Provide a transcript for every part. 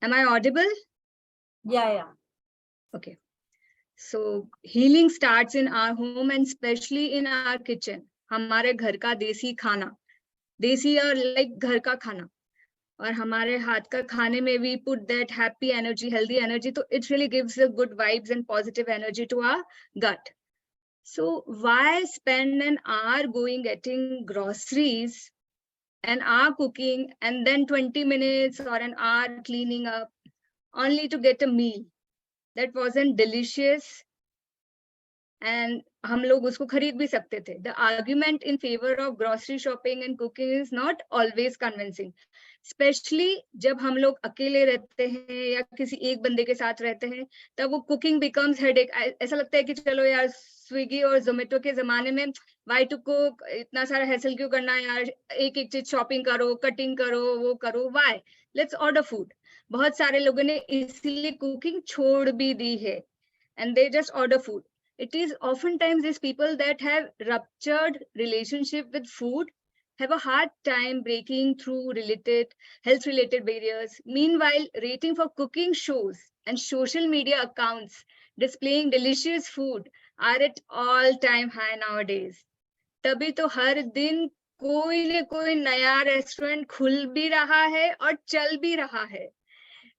Am I audible? Yeah. Okay. So healing starts in our home and especially in our kitchen. हमारे घर का देसी खाना, देसी और like घर का खाना, और हमारे हाथ का खाने में we put that happy energy, healthy energy. So it really gives the good vibes and positive energy to our gut. So why spend an hour going getting groceries, an hour cooking, and then 20 minutes or an hour cleaning up, only to get a meal that wasn't delicious and हम लोग उसको खरीद भी सकते थे. The argument in favor of grocery shopping and cooking is not always convincing, especially जब हम लोग अकेले रहते हैं या किसी एक बंदे के साथ रहते हैं, तब वो cooking becomes headache. ऐसा लगता है कि चलो यार स्विगी और जोमेटो के जमाने में why to cook, इतना सारा हैसल क्यों करना है यार, एक एक चीज शॉपिंग करो, कटिंग करो, वो करो, why, let's order food. बहुत सारे लोगों ने इसीलिए कुकिंग छोड़ भी दी है and they just order food. It is oftentimes these people that have ruptured relationship with food have a hard time breaking through health-related barriers. Meanwhile, rating for cooking shows and social media accounts displaying delicious food are at all-time high nowadays. तभी तो हर दिन कोई न कोई नया restaurant खुल भी रहा है और चल भी रहा है.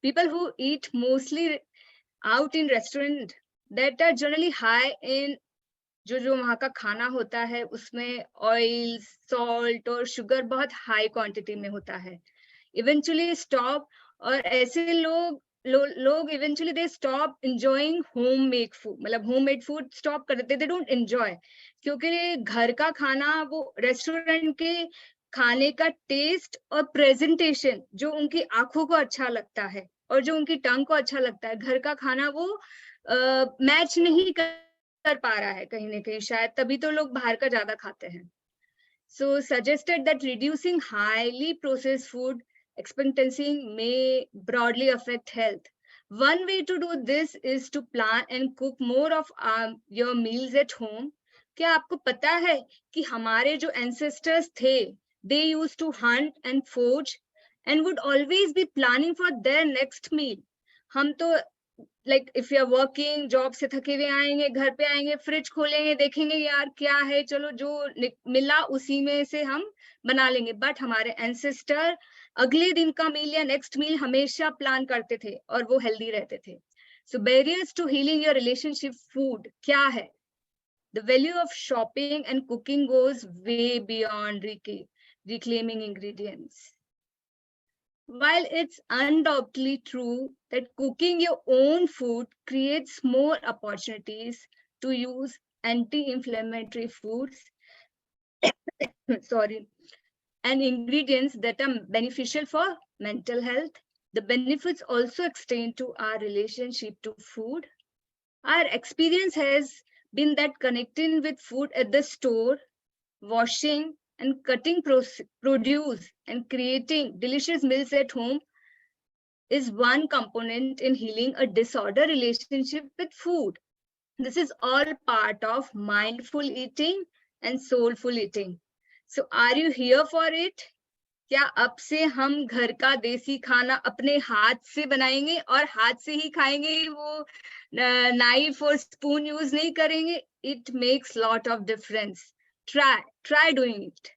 People who eat mostly out in restaurant that are generally high in जो वहाँ का खाना होता है उसमें ऑयल, सॉल्ट और शुगर बहुत हाई क्वांटिटी में होता है. इवेंचुअली स्टॉप, और ऐसे लोग eventually they stop enjoying homemade food. मतलब होममेड फूड स्टॉप कर देते, दे डोंट एंजॉय, क्योंकि घर का खाना, वो रेस्टोरेंट के खाने का टेस्ट और प्रेजेंटेशन जो उनकी आंखों को अच्छा लगता है और जो उनकी टंग को अच्छा लगता है, घर का खाना वो मैच नहीं कर पा रहा है कहीं ना कहीं, शायद तभी तो लोग बाहर का ज्यादा खाते हैं. So suggested that reducing highly processed food expectancy may broadly affect health. One way to do this is to plan and cook more of your meals at home. क्या आपको पता है कि हमारे जो ancestors थे, they used to hunt and forage and would always be planning for their next meal. हम तो like if you are working, job से थके हुए आएंगे, घर पे आएंगे, फ्रिज खोलेंगे, देखेंगे यार क्या है, चलो जो मिला उसी में से हम बना लेंगे. बट हमारे एंसेस्टर अगले दिन का मील या नेक्स्ट मील हमेशा प्लान करते थे और वो हेल्दी रहते थे. So barriers to healing your relationship food क्या है? The value of shopping and cooking goes way beyond reclaiming ingredients. While it's undoubtedly true that cooking your own food creates more opportunities to use anti-inflammatory foods and ingredients that are beneficial for mental health, the benefits also extend to our relationship to food. Our experience has been that connecting with food at the store, washing and cutting produce and creating delicious meals at home is one component in healing a disordered relationship with food. This is all part of mindful eating and soulful eating. So are you here for it? क्या अब से हम घर का देसी खाना अपने हाथ से बनाएंगे और हाथ से ही खाएंगे, वो नाइफ और स्पून यूज नहीं करेंगे? It makes lot of difference. Try doing it.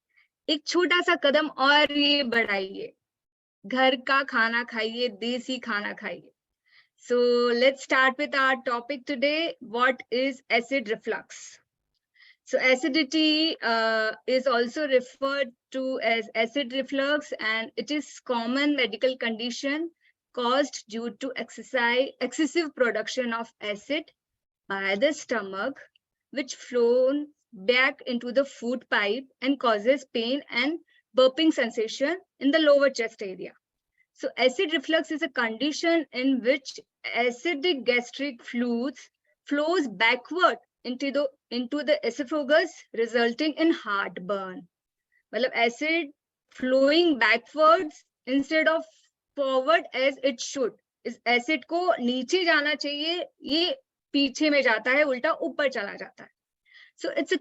एक छोटा सा कदम और ये बढ़ाइए, घर का खाना खाइए, देसी खाना खाइए. So let's start with our topic today. What is acid reflux? So acidity is also referred to as acid reflux, and it is common medical condition caused due to excessive production of acid by the stomach, which flows back into the food pipe and causes pain and burping sensation in the lower chest area. So acid reflux is a condition in which acidic gastric fluids flows backward into the esophagus, resulting in heartburn. मतलब acid flowing backwards instead of forward as it should. इस acid को नीचे जाना चाहिए, ये पीछे में जाता है, उल्टा ऊपर चला जाता है. So its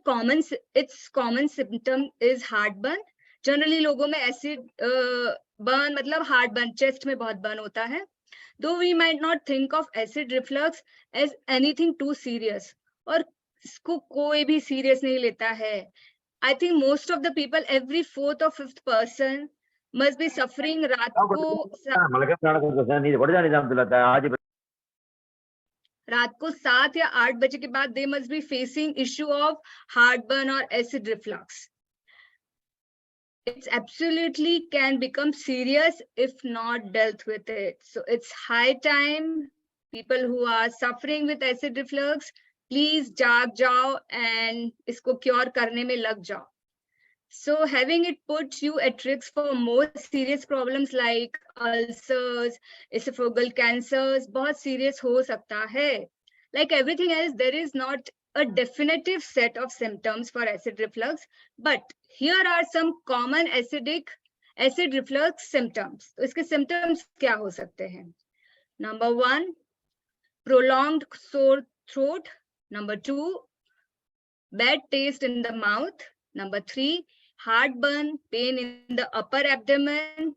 common symptom is heartburn. Generally लोगों में एसिड बर्न मतलब हार्ट बर्न, चेस्ट में बहुत बर्न होता है. though we might not think of acid reflux as anything too serious, और इसको कोई भी serious नहीं लेता है. I think most of the people, every 4th or 5th person must be suffering रात को 7 या 8 बजे के बाद they must be facing issue of heartburn or acid reflux. It absolutely can become serious if not dealt with it. So it's high time people who are suffering with acid reflux, please जाग जाओ and इसको cure करने में लग जाओ. So having it puts you at risk for more serious problems like ulcers, esophageal cancers, बहुत serious हो सकता है. Like everything else, there is not a definitive set of symptoms for acid reflux, but here are some common acid reflux symptoms. तो इसके symptoms क्या हो सकते हैं? Number 1, prolonged sore throat. Number 2, bad taste in the mouth. Number 3, heartburn, pain in the upper abdomen,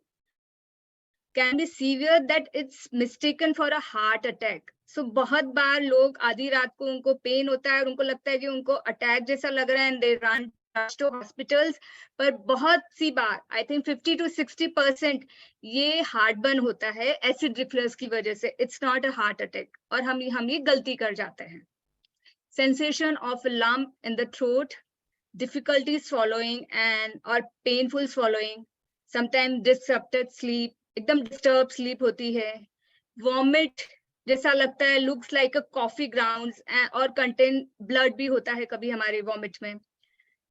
can be severe that it's mistaken for a heart attack. So बहुत बार लोग आधी रात को उनको पेन होता है और उनको लगता है कि उनको अटैक जैसा लग रहा है and they run to hospitals. पर बहुत सी बार, I think 50 to 60% ये heartburn होता है acid reflux की वजह से. It's not a heart attack. और हम ये गलती कर जाते हैं. Sensation of a lump in the throat, difficulty swallowing and or painful swallowing, sometimes disrupted sleep, एकदम disturbed sleep होती है, vomit जैसा लगता है, looks like a coffee grounds और contain blood भी होता है कभी हमारे vomit में.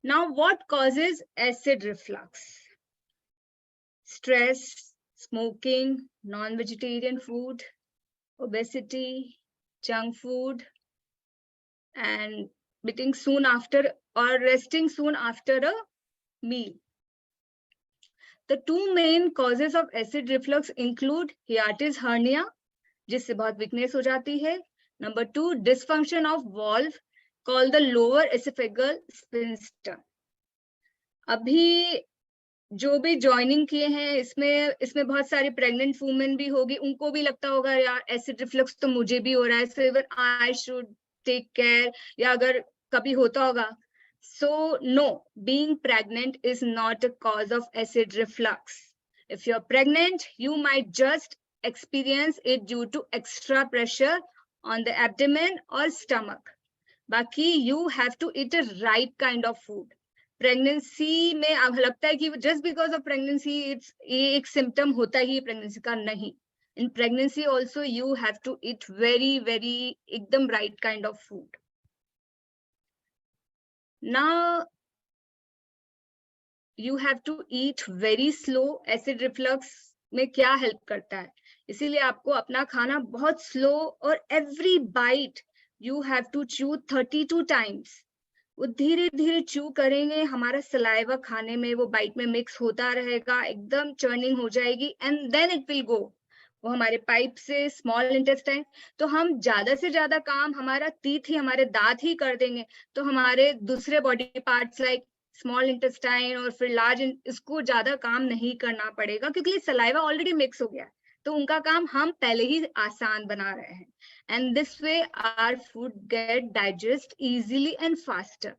Now what causes acid reflux? Stress, smoking, non-vegetarian food, obesity, junk food, and eating soon after or resting soon after a meal. The two main causes of acid reflux include hiatus hernia, जिससे बहुत weakness हो जाती है. Number 2, dysfunction of valve called the lower esophageal sphincter. अभी जो भी joining किए हैं इसमें बहुत सारी प्रेग्नेंट वुमेन भी होगी, उनको भी लगता होगा यार एसिड रिफ्लक्स तो मुझे भी हो रहा है, so even I should take care, या अगर कभी होता होगा. So no, being pregnant is not a cause of acid reflux. If you're pregnant, you might just experience it due to extra pressure on the abdomen or stomach. Baki, you have to eat a right kind of food. Pregnancy में अब लगता है कि just because of pregnancy it's एक symptom होता ही pregnancy का नहीं. In pregnancy also you have to eat very एकदम right kind of food. Now you have to eat very slow. Acid reflux में क्या help करता है, इसीलिए आपको अपना खाना बहुत slow और every bite you have to chew 32 times. वो धीरे धीरे chew करेंगे, हमारा saliva खाने में वो bite में mix होता रहेगा, एकदम churning हो जाएगी and then it will go. वो हमारे पाइप से स्मॉल इंटेस्टाइन, तो हम ज्यादा से ज्यादा काम हमारा टीथ ही, हमारे दांत ही कर देंगे, तो हमारे दूसरे body parts like small intestine और फिर लार्ज, इसको ज्यादा काम नहीं करना पड़ेगा क्योंकि सलाइवा ऑलरेडी मिक्स हो गया, तो उनका काम हम पहले ही आसान बना रहे हैं. And this way our food get digest easily and faster.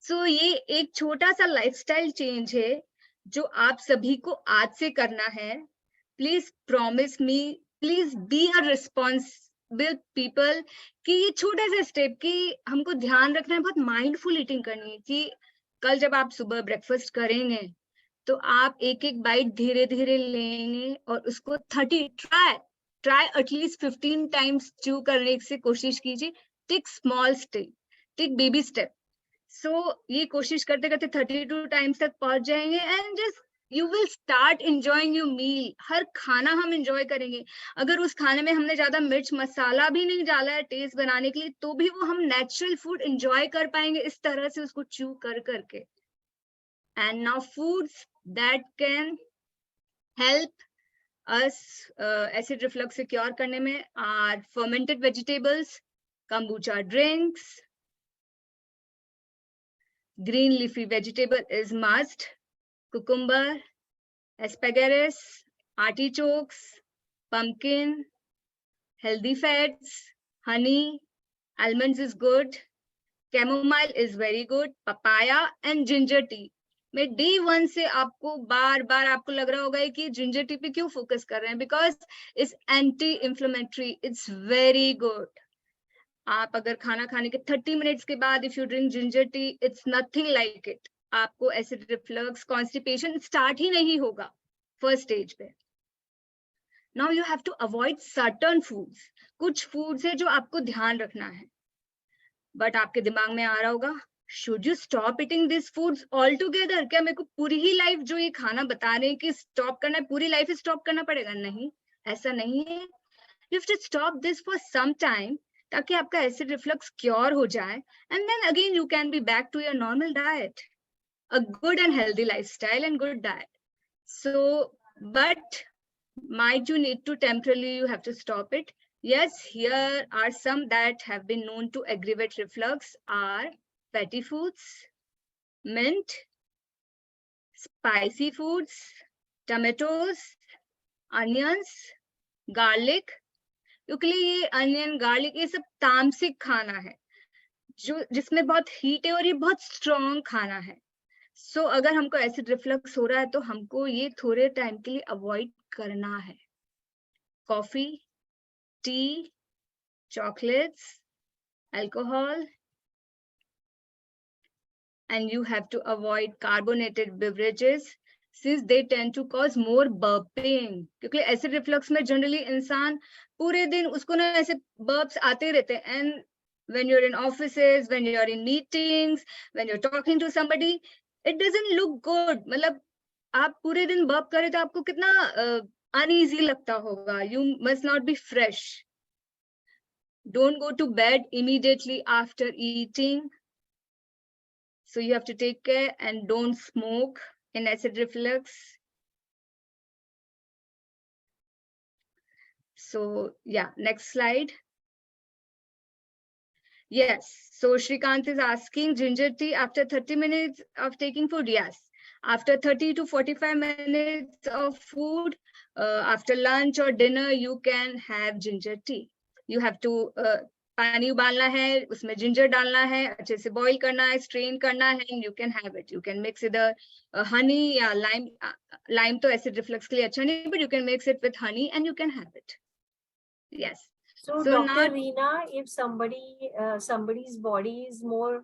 So ये एक छोटा सा लाइफस्टाइल चेंज है जो आप सभी को आज से करना है. Please promise me, please be a responsible people कि ये छोटा सा स्टेप कि हमको ध्यान रखना है, बहुत माइंडफुल ईटिंग करनी है कि कल जब आप सुबह ब्रेकफास्ट करेंगे तो आप एक एक बाइट धीरे धीरे लेंगे और उसको 30 ट्राई एटलीस्ट 15 टाइम्स च्यू करने से कोशिश कीजिए. Take small step, take baby step. So ये कोशिश करते करते 32 टाइम्स तक पहुंच जाएंगे and just you will start enjoying your meal. हर खाना हम enjoy करेंगे. अगर उस खाने में हमने ज्यादा मिर्च मसाला भी नहीं डाला है टेस्ट बनाने के लिए, तो भी वो हम natural food enjoy कर पाएंगे इस तरह से उसको chew कर करके. And now foods that can help us acid reflux से cure करने में are fermented vegetables, kombucha drinks, green leafy vegetable is must, cucumber, asparagus, artichokes, pumpkin, healthy fats, honey, almonds is good, chamomile is very good, papaya and ginger tea. मैं D1 से आपको बार बार आपको लग रहा होगा कि जिंजर टी पे क्यों फोकस कर रहे हैं, because it's anti inflammatory, it's very good. आप अगर खाना खाने के 30 मिनट्स के बाद if you drink ginger tea, it's nothing like it. आपको एसिड रिफ्लक्स, कॉन्स्टिपेशन स्टार्ट ही नहीं होगा फर्स्ट स्टेज पे. Now you have to avoid certain foods. कुछ फूड्स है जो आपको ध्यान रखना है, बट आपके दिमाग में आ रहा होगा, should you stop eating this foods all together? क्या मेरे को पूरी ही लाइफ जो ये खाना बता रहे हैं कि स्टॉप करना है, पूरी लाइफ स्टॉप करना पड़ेगा? नहीं, ऐसा नहीं है. You have to stop this for some time, ताकि आपका एसिड रिफ्लक्स क्योर हो जाए, and then again you can be back to your normal diet, a good and healthy lifestyle and good diet. So, but might you need to temporarily, you have to stop it. Yes, here are some that have been known to aggravate reflux are fatty foods, mint, spicy foods, tomatoes, onions, garlic. क्योंकि ये onion, garlic, ये सब तामसिक खाना है जो जिसमें बहुत हीट है और ये बहुत स्ट्रॉन्ग खाना है. सो अगर हमको एसिड रिफ्लक्स हो रहा है तो हमको ये थोड़े टाइम के लिए अवॉइड करना है. Coffee, T, chocolates, alcohol, and you have to avoid carbonated beverages since they tend to cause more burping. क्योंकि एसिड रिफ्लक्स में जनरली इंसान पूरे दिन उसको ना ऐसे बर्प्स आते रहते हैं. And when you're in offices, when you're in meetings, when you're talking to somebody, it doesn't look good. मतलब आप पूरे दिन बर्प करें तो आपको कितना uneasy लगता होगा. You must not be fresh. Don't go to bed immediately after eating. So you have to take care, and don't smoke in acid reflux. So yeah, next slide. Yes, so Shrikant is asking, ginger tea after 30 minutes of taking food? Yes, after 30 to 45 minutes of food, after lunch or dinner, you can have ginger tea. You have to पानी उबालना है, उसमें ginger डालना है, अच्छे से boil करना है, स्ट्रेन करना है, and you can have it. You can mix इधर हनी या लाइम. लाइम तो एसिड रिफ्लक्स के लिए अच्छा नहीं, but you can mix it with honey and you can have it. Yes. So Dr. Reena, if somebody's body is more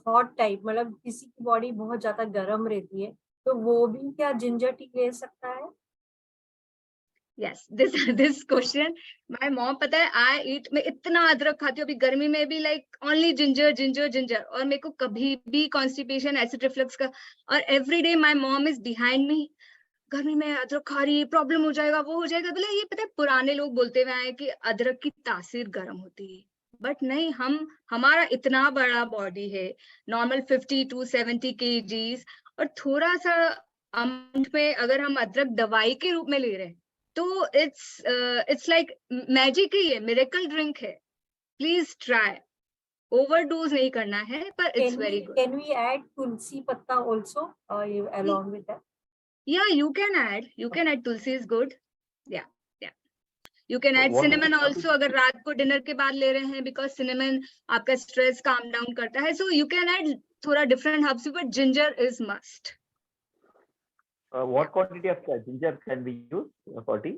hot type, मतलब किसी की बॉडी बहुत ज्यादा गर्म रहती है, तो वो भी क्या जिंजर टी ले सकता है? Yes, this question, my mom, पता है, I eat, मैं इतना अदरक खाती हूँ अभी गर्मी में भी, like only ginger, और मेरे को कभी भी constipation, acid reflux का, और every day my mom is behind me, गर्मी में अदरक खा रही है, प्रॉब्लम हो जाएगा, वो हो जाएगा. बोले ये पता है पुराने लोग बोलते हुए आए कि अदरक की तासीर गर्म होती है, बट नहीं, हमारा इतना बड़ा बॉडी है, नॉर्मल 50 to 70 kgs, और थोड़ा सा अमाउंट में अगर हम अदरक दवाई के रूप में ले रहे हैं तो इट्स लाइक मैजिक ही है, मिरेकल ड्रिंक है. प्लीज ट्राई, ओवरडोज नहीं करना है, पर it's very good. Can we add tulsi patta also along with that? Yeah, you can add tulsi is good. Yeah. You can add cinnamon also अगर रात को डिनर के बाद ले रहे हैं, because cinnamon आपका स्ट्रेस काम डाउन करता है. So you can add थोड़ा different herbs, but ginger is must. What quantity of ginger can be used for tea?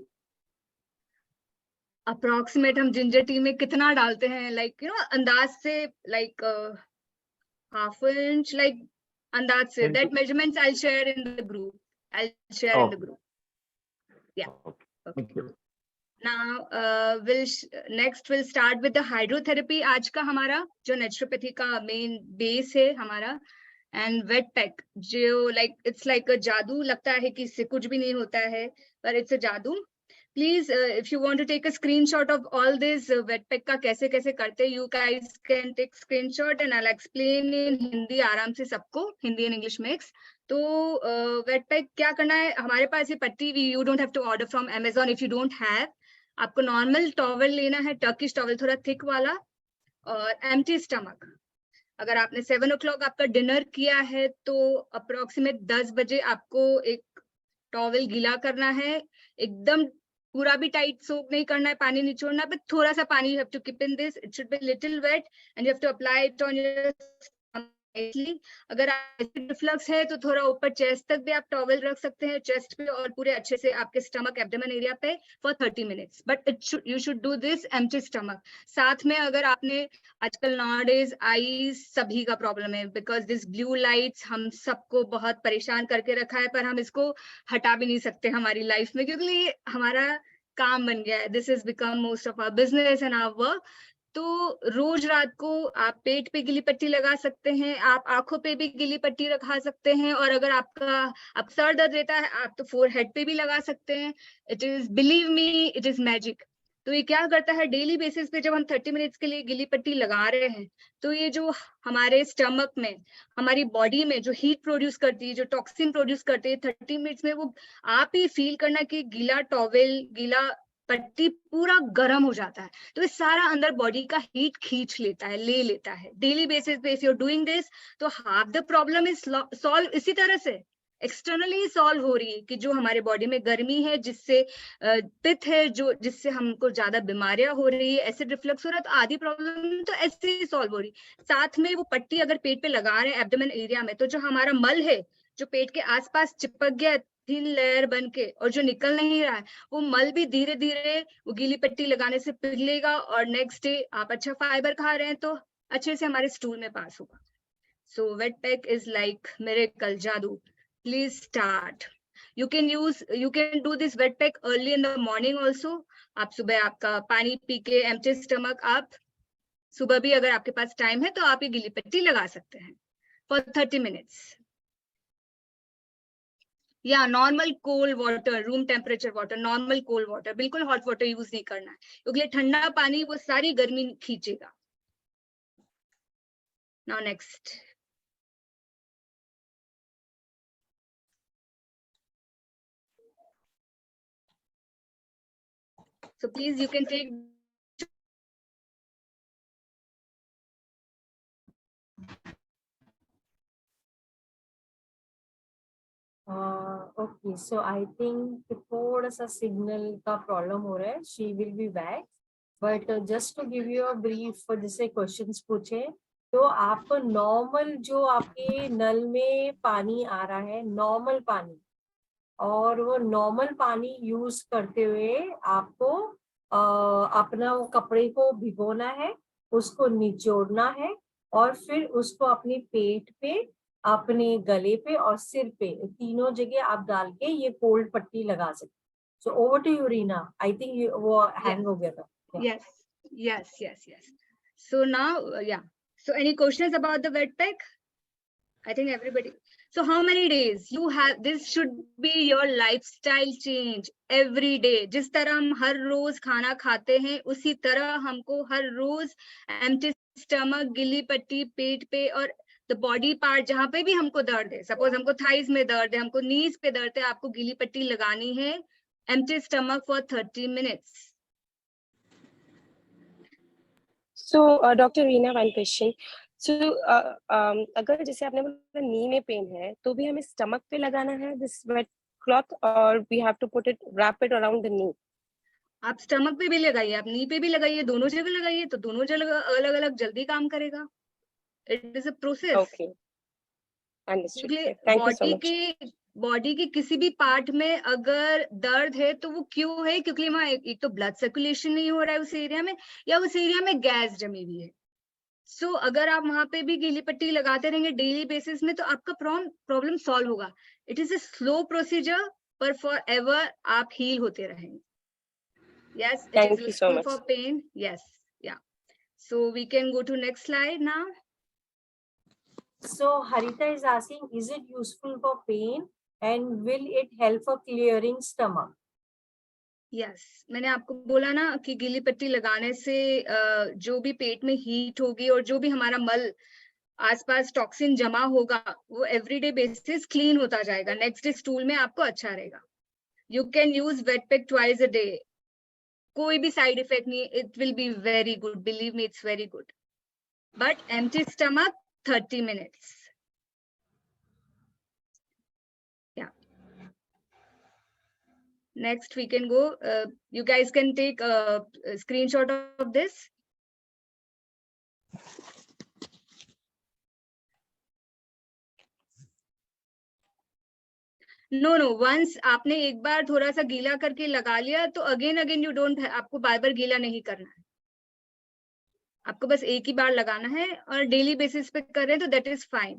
Approximate हम ginger tea में कितना डालते हैं, like you know, अंदाज से, like half inch, like अंदाज से. That measurements I'll share in the group. In the group. Yeah. Okay. Thank you. Now next we'll start with the hydrotherapy. आज का हमारा जो नेचुरोपैथी का मेन बेस है हमारा, एंड वेट पैक, जो लाइक इट्स लाइक अ जादू. लगता है कि इससे कुछ भी नहीं होता है, पर इट्स अ जादू. Please if you want to take a screenshot of all this wet pack का कैसे कैसे करते, you guys can take screenshot and I will explain in Hindi आराम से सबको, हिंदी एंड इंग्लिश मिक्स. तो वेट पैक क्या करना है, हमारे पास ये पट्टी, you don't have to order from Amazon if you don't have. आपको नॉर्मल टॉवल लेना है, टर्किश टॉवल, थोड़ा थिक वाला, और एम्प्टी स्टमक. अगर आपने 7 o'clock आपका डिनर किया है तो अप्रोक्सीमेट 10 बजे आपको एक टॉवल गीला करना है, एकदम पूरा भी टाइट सोक नहीं करना है, पानी निचोड़ना है, बट थोड़ा सा पानी you have to keep in this, it should be little wet and you have to apply it on your. अगर एसिड रिफ्लक्स है तो थोड़ा ऊपर चेस्ट तक भी आप टॉवल रख सकते हैं, चेस्ट पे और पूरे अच्छे से आपके स्टमक एब्डोमेन एरिया पे for 30 minutes, but you should do this empty stomach. साथ में अगर आपने आजकल नाउअडेज आईज सभी का प्रॉब्लम है, बिकॉज दिस ब्लू लाइट्स हम सबको बहुत परेशान करके रखा है, पर हम इसको हटा भी नहीं सकते हमारी लाइफ में, क्योंकि ये हमारा काम बन गया है। This is become most of our business and our work. तो रोज रात को आप पेट पे गिली पट्टी लगा सकते हैं, आप आंखों पे भी गिली पट्टी रखा सकते हैं, और अगर आप सर दर्द रहता है आप तो फोरहेड पे भी लगा सकते हैं। It is, believe me, it is magic. तो ये क्या करता है, डेली बेसिस पे जब हम 30 मिनट्स के लिए गिली पट्टी लगा रहे हैं, तो ये जो हमारे स्टमक में, हमारी बॉडी में जो हीट प्रोड्यूस करती है, जो टॉक्सिन प्रोड्यूस करती है 30 मिनट्स में, वो आप ही फील करना कि गीला टॉवेल, गीला पट्टी पूरा गर्म हो जाता है। तो ये सारा अंदर बॉडी का हीट खींच लेता है, ले लेता है। डेली बेसिस पे if you are doing this, तो half the problem is solve. इसी तरह से एक्सटर्नली सॉल्व हो रही है कि जो हमारे बॉडी में गर्मी है, जिससे पित्त है, जो जिससे हमको ज्यादा बीमारियां हो रही है, एसिड रिफ्लक्स हो रहा है, तो आधी प्रॉब्लम तो ऐसे ही सॉल्व हो रही है। साथ में वो पट्टी अगर पेट पे लगा रहे हैं एब्डोमेन एरिया में, तो जो हमारा मल है जो पेट के आसपास चिपक गया थिन लेयर बन के और जो निकल नहीं रहा है, वो मल भी धीरे धीरे वो गीली पट्टी लगाने से पिघलेगा, और नेक्स्ट डे आप अच्छा फाइबर खा रहे हैं तो अच्छे से हमारे स्टूल में पास होगा। So wet pack is like miracle, जादू। Please start. You can do this wet pack early in the morning also. आप सुबह आपका पानी पी के एम्प्टी स्टमक आप सुबह भी अगर आपके पास टाइम है तो आप ये गीली पट्टी लगा सकते हैं फॉर 30 मिनट्स। या normal cold water, room temperature water, normal cold water, बिल्कुल हॉट वाटर यूज नहीं करना है, क्योंकि ठंडा पानी वो सारी गर्मी खींचेगा। Now next, so please you can take okay, so I think थोड़ा सा सिग्नल का प्रॉब्लम हो रहा है। She will be back, but just to give you a brief, जैसे क्वेश्चंस पूछे तो आपको नॉर्मल जो आपके नल में पानी आ रहा है, नॉर्मल पानी, और वो नॉर्मल पानी यूज करते हुए आपको अपना वो कपड़े को भिगोना है, उसको निचोड़ना है, और फिर उसको अपने पेट पे, अपने गले पे और सिर पे, तीनों जगह आप डाल के ये कोल्ड पट्टी लगा सकते। So over to you Reena, I think वो हैंग हो गया था। yes. So now so any questions about the wet pack? I think everybody. So how many days you have? This should be your lifestyle change every day. जिस तरह हम हर रोज खाना खाते हैं, उसी तरह हमको हर रोज empty stomach, गिली पट्टी पेट पे, और द बॉडी पार्ट जहां पे भी हमको दर्द है, सपोज हमको थाइज में दर्द है, हमको नीज पे दर्द है, आपको गिली पट्टी लगानी है empty stomach for 30 minutes. So, Dr. Reena, one question. So, अगर जैसे आपने बोला नी में पेन है, तो भी हमें स्टमक पे लगाना है this wet cloth, और we have to put it, wrap it around the knee? आप स्टमक पे भी लगाइए, आप नी पे भी लगाइए, दोनों जगह लगाइए, तो दोनों जगह अलग अलग जल्दी काम करेगा। It is a process. Okay, understood. Thank you so much. Body के किसी भी पार्ट में अगर दर्द है तो वो क्यों है, क्योंकि वहाँ एक तो ब्लड सर्कुलेशन नहीं हो रहा है उस एरिया में, या उस एरिया में गैस जमी हुई है। सो अगर आप वहां पे भी गीली पट्टी लगाते रहेंगे डेली बेसिस में, तो आपका प्रॉब्लम सॉल्व होगा। It is a slow procedure, पर फॉर एवर आप हील होते रहेंगे। Yes, it Thank is you so useful much. for pain. Yes, yeah. So we can go to next slide now. So Harita is asking, is it useful for pain and will it help for clearing stomach? Yes, मैंने आपको बोला ना कि गीली पट्टी लगाने से जो भी पेट में हीट होगी और जो भी हमारा मल आसपास टॉक्सिन जमा होगा, वो एवरीडे बेसिस क्लीन होता जाएगा। नेक्स्ट डे स्टूल में आपको अच्छा रहेगा। You can use wet pack twice a day. कोई भी साइड इफेक्ट नहीं, it will be very good, believe me, it's very good. But empty stomach 30 minutes. Yeah. Next, we can go. You guys can take a screenshot of this. No, once आपने एक बार थोड़ा सा गीला करके लगा लिया तो again you don't, आपको बार बार गीला नहीं करना है, आपको बस एक ही बार लगाना है और डेली बेसिस पे कर रहे हैं तो that is fine.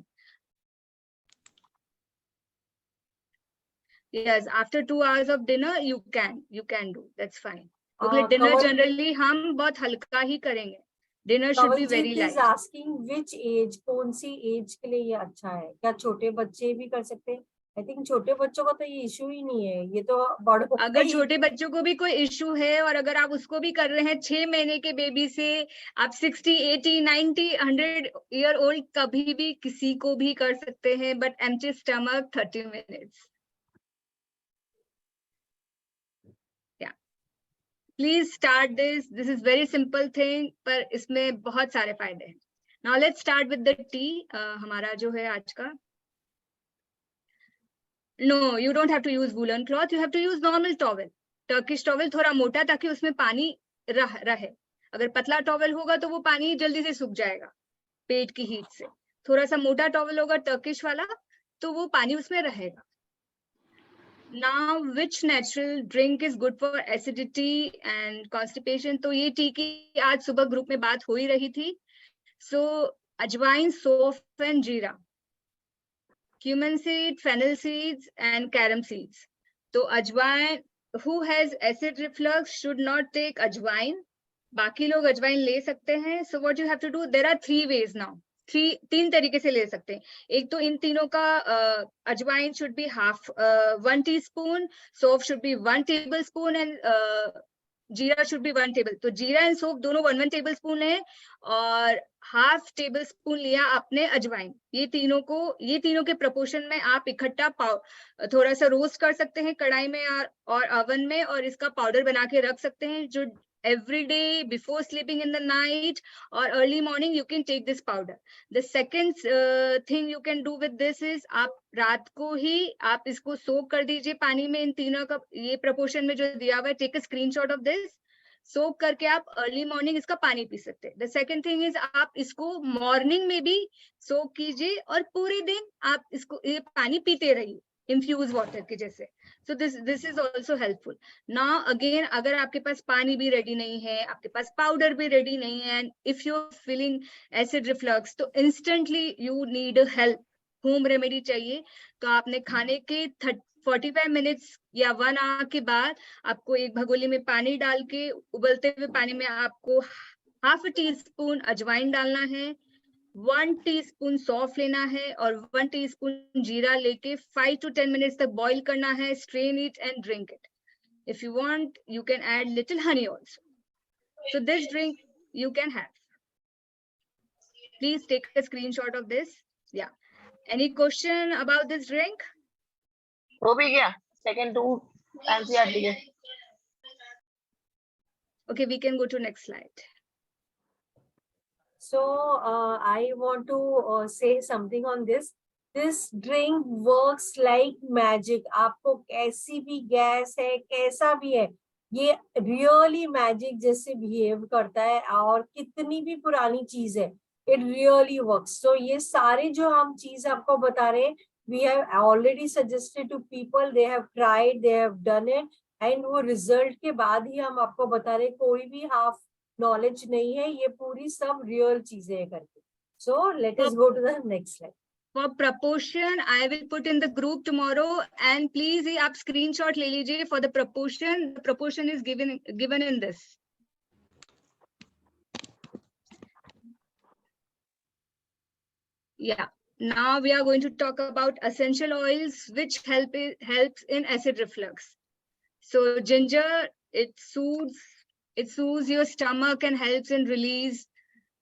Yes, after 2 hours of dinner you can do, that's fine. क्योंकि dinner generally हम बहुत हल्का ही करेंगे. Dinner should be very light. is asking which age, कौन सी एज के लिए ये अच्छा है? क्या छोटे बच्चे भी कर सकते हैं? I think छोटे बच्चों का तो ये इशू ही नहीं है, ये तो बड़ों, अगर छोटे बच्चों को भी कोई इशू है और अगर आप उसको भी कर रहे हैं 6 महीने के बेबी से आप 60, 80, 90, 100 ईयर ओल्ड कभी भी किसी को भी कर सकते हैं, but empty stomach 30 minutes. Please start this is very simple thing, पर इसमें बहुत सारे फायदे हैं. Now let's start with the tea. हमारा जो है आज का, no you don't have to use woollen cloth, you have to use normal towel. Turkish towel थोड़ा मोटा ताकि उसमें पानी रहे. अगर पतला टॉवेल होगा तो वो पानी जल्दी से सूख जाएगा पेट की हीट से. थोड़ा सा मोटा टॉवेल होगा टर्किश वाला तो वो पानी उसमें रहेगा. Now, which natural drink is good for acidity and constipation? तो ये टी की आज सुबह ग्रुप में बात हो ही रही थी. So अजवाइन, सौंफ and जीरा, cumin seed, fennel seeds and carom seeds. तो अजवाइन, who has acid reflux should not take अजवाइन. बाकी लोग अजवाइन ले सकते हैं. So what you have to do, there are 3 ways now. 3 तरीके से ले सकते हैं. एक तो इन तीनों का अजवाइन शुड बी 1 टीस्पून, सौंफ शुड बी 1 टेबलस्पून एंड जीरा शुड बी 1 टेबल. तो जीरा एंड सौंफ दोनों 1 टेबलस्पून है और 1/2 टेबलस्पून लिया आपने अजवाइन. ये तीनों के प्रपोर्शन में आप इकट्ठा थोड़ा सा रोस्ट कर सकते हैं कढ़ाई में और अवन में, और इसका पाउडर बना के रख सकते हैं. जो every day before sleeping in the night or early morning you can take this powder. The second thing you can do with this is आप रात को ही आप इसको सोक कर दीजिए पानी में. इन तीनों का ये प्रपोर्शन में जो दिया हुआ है, take a screenshot of this. सोक करके आप अर्ली मॉर्निंग इसका पानी पी सकते हैं. द सेकेंड थिंग इज आप इसको मॉर्निंग में भी सोक कीजिए और पूरे दिन आप इसको ये पानी पीते रहिए इन्फ्यूज वाटर के जैसे. So this is also helpful. Now again, अगर आपके पास पानी भी रेडी नहीं है, आपके पास पाउडर भी रेडी नहीं है, and if you are feeling acid reflux, तो instantly you need help, home remedy चाहिए. तो आपने खाने के 45 मिनट्स या 1 आवर के बाद आपको एक भगोनी में पानी डाल के, उबलते हुए पानी में आपको 1/2 टीस्पून अजवाइन डालना है, 1 टीस्पून सौंफ लेना है और 1 टीस्पून जीरा लेके 5 to 10 मिनट्स तक बॉईल करना है. Strain it and drink it. If you want you can add little Honey also. So this drink you can have. Please take a screenshot of this. Yeah. Any question about this drink? हो भी गया second 2 NCERT के. Okay, we can go to next slide. So I want to say something on this. This drink works like magic. आपको कैसी भी gas है, कैसा भी है, ये रियली मैजिक जैसे बिहेव करता है. और कितनी भी पुरानी चीज है, इट रियली वर्क्स. तो ये सारे जो हम चीज आपको बता रहे हैं, we have already suggested to people, they have tried, they have done it, and वो रिजल्ट के बाद ही हम आपको बता रहे. कोई भी हाफ नॉलेज नहीं है, ये पूरी सब रियल चीजें है करके. So let us go to the next slide. For proportion, I will put in the group tomorrow, and please आप screenshot ले लीजिए for the proportion. The proportion is given in this. Yeah. Now we are going to talk about essential oils which helps in acid reflux. So ginger, it soothes your stomach and helps in release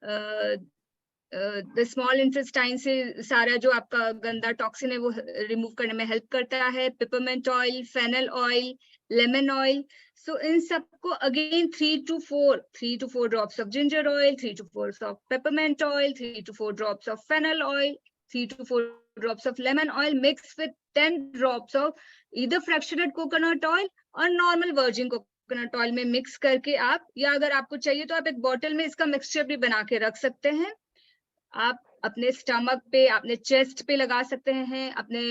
the small intestine से सारा जो आपका गंदा toxin है वो remove करने में help करता है. Peppermint oil, fennel oil, lemon oil. So इन सबको again 3 to 4 drops of ginger oil, 3 to 4 of peppermint oil, 3 to 4 drops of fennel oil, 3 to 4 drops of lemon oil mixed with 10 drops of either fractionated coconut oil और normal virgin coconut oil में mix करके आप, या अगर आपको चाहिए तो आप एक बॉटल में इसका मिक्सचर भी बना के रख सकते हैं. आप अपने स्टमक पे, अपने चेस्ट पे लगा सकते हैं, अपने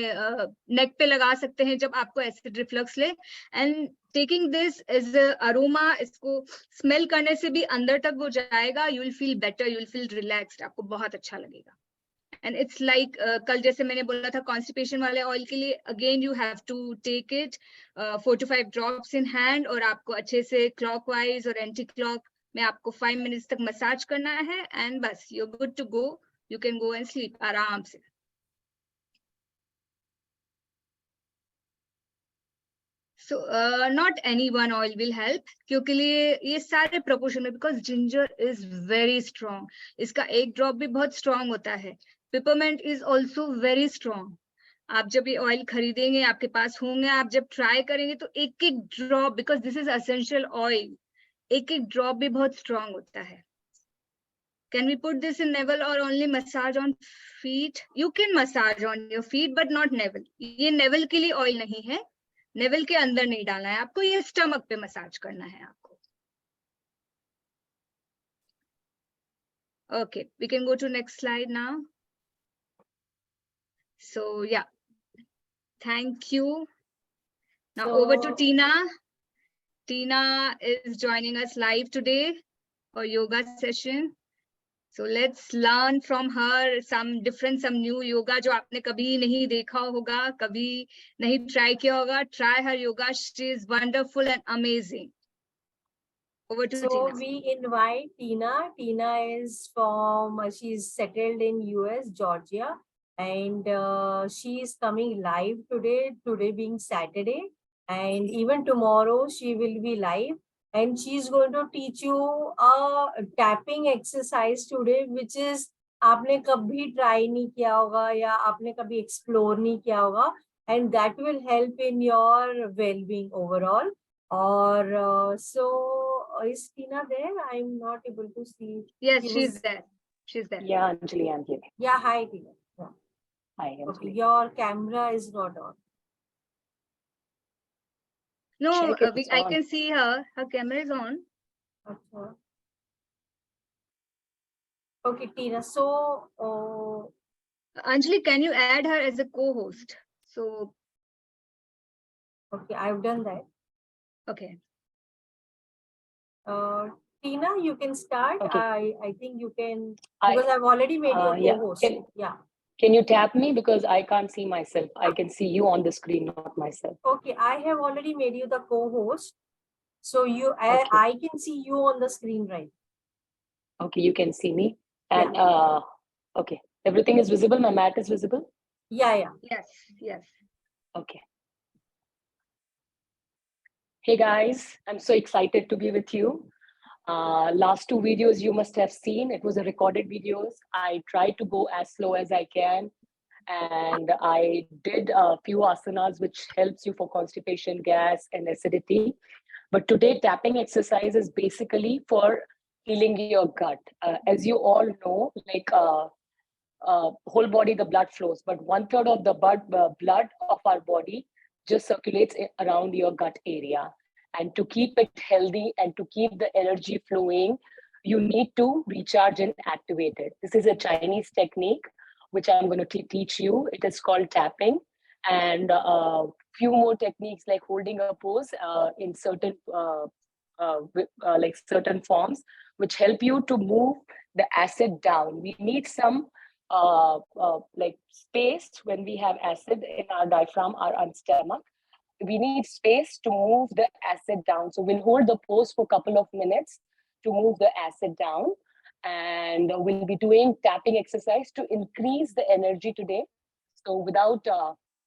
नेक पे लगा सकते हैं जब आपको एसिड रिफ्लक्स ले. And taking this as aroma, इसको स्मेल करने से भी अंदर तक वो जाएगा. You will feel better, you will feel relaxed, आपको बहुत अच्छा लगेगा. एंड इट्स लाइक कल जैसे मैंने बोला था कॉन्स्टिपेशन वाले ऑयल के लिए, again you have to take it 4 to 5 drops in hand, और आपको अच्छे से क्लॉकवाइज और एंटी क्लॉक में आपको 5 मिनट्स तक मसाज करना है. एंड बस you are good to go, you can go and sleep आराम से. So not any one oil will help, क्योंकि ये सारे proportion में, because ginger is very strong. इसका एक drop भी बहुत strong होता है. Peppermint is also very strong. आप जब ये oil खरीदेंगे, आपके पास होंगे, आप जब try करेंगे तो एक एक drop, because this is essential oil, एक एक drop भी बहुत strong होता है. Can we put this in navel or only massage on feet? You can massage on your feet, but not navel. ये navel के लिए oil नहीं है. नेवल के अंदर नहीं डालना है आपको, ये स्टमक पे मसाज करना है आपको. Okay, we can go to next slide now. So yeah, thank you. Now over to Tina. Tina is joining us live today for yoga session. So let's learn from her some different, some new yoga जो आपने कभी नहीं देखा होगा, कभी नहीं try किया होगा. Try her yoga, she is wonderful and amazing. Over to So Tina. we invite Tina. Tina is from, she's settled in US, Georgia, and she is coming live today being Saturday, and even tomorrow she will be live, and she's going to teach you a tapping exercise today, which is आपने कभी try नहीं किया होगा या आपने कभी explore नहीं किया होगा, and that will help in your well-being overall. Or is Tina there? I'm not able to see. Yes, She she's was- there. She's there. Yeah, Anjali, I'm here. Yeah, hi Tina. Yeah. Hi, Okay, Anjali. your camera is not on. No, Check it, it's I on. can see her. Her camera is on. Achha. Okay, Tina. So, Anjali, can you add her as a co-host? So, okay, I've done that. okay. Tina, you can start. Okay. I think you can, I- because I've already made you yeah, co-host. Yeah. Can you tap me because I can't see myself? I can see you on the screen, not myself. Okay, I have already made you the co-host. So Okay. I can see you on the screen, right? Okay, you can see me. And okay, everything is visible. My mat is visible. Yeah, yeah. Yes, yes. Okay. Hey guys, I'm so excited to be with you. Last two videos you must have seen. It was a recorded videos. I tried to go as slow as I can. And I did a few asanas, which helps you for constipation, gas, and acidity. But today, tapping exercise is basically for healing your gut. As you all know, like whole body, the blood flows, but 1/3 of the blood of our body just circulates around your gut area. And to keep it healthy and to keep the energy flowing, you need to recharge and activate it. This is a Chinese technique, which I'm going to teach you. It is called tapping. And few more techniques like holding a pose in certain like certain forms, which help you to move the acid down. We need some like space when we have acid in our diaphragm or our stomach. We need space to move the acid down. So we'll hold the pose for a couple of minutes to move the acid down. And we'll be doing tapping exercise to increase the energy today. So without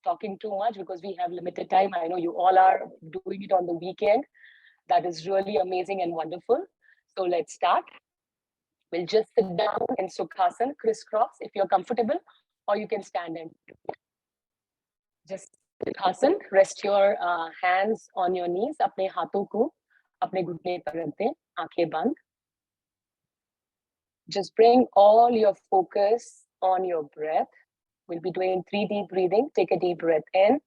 talking too much, because we have limited time, I know you all are doing it on the weekend. That is really amazing and wonderful. So let's start. We'll just sit down in Sukhasana, crisscross, if you're comfortable, or you can stand in. Just Sukhasana, rest your hands on your knees, अपने हाथों को अपने घुटने पर रख दें, आंखें बंद. Just bring all your focus on your breath. We'll be doing 3 deep breathing. Take a deep breath in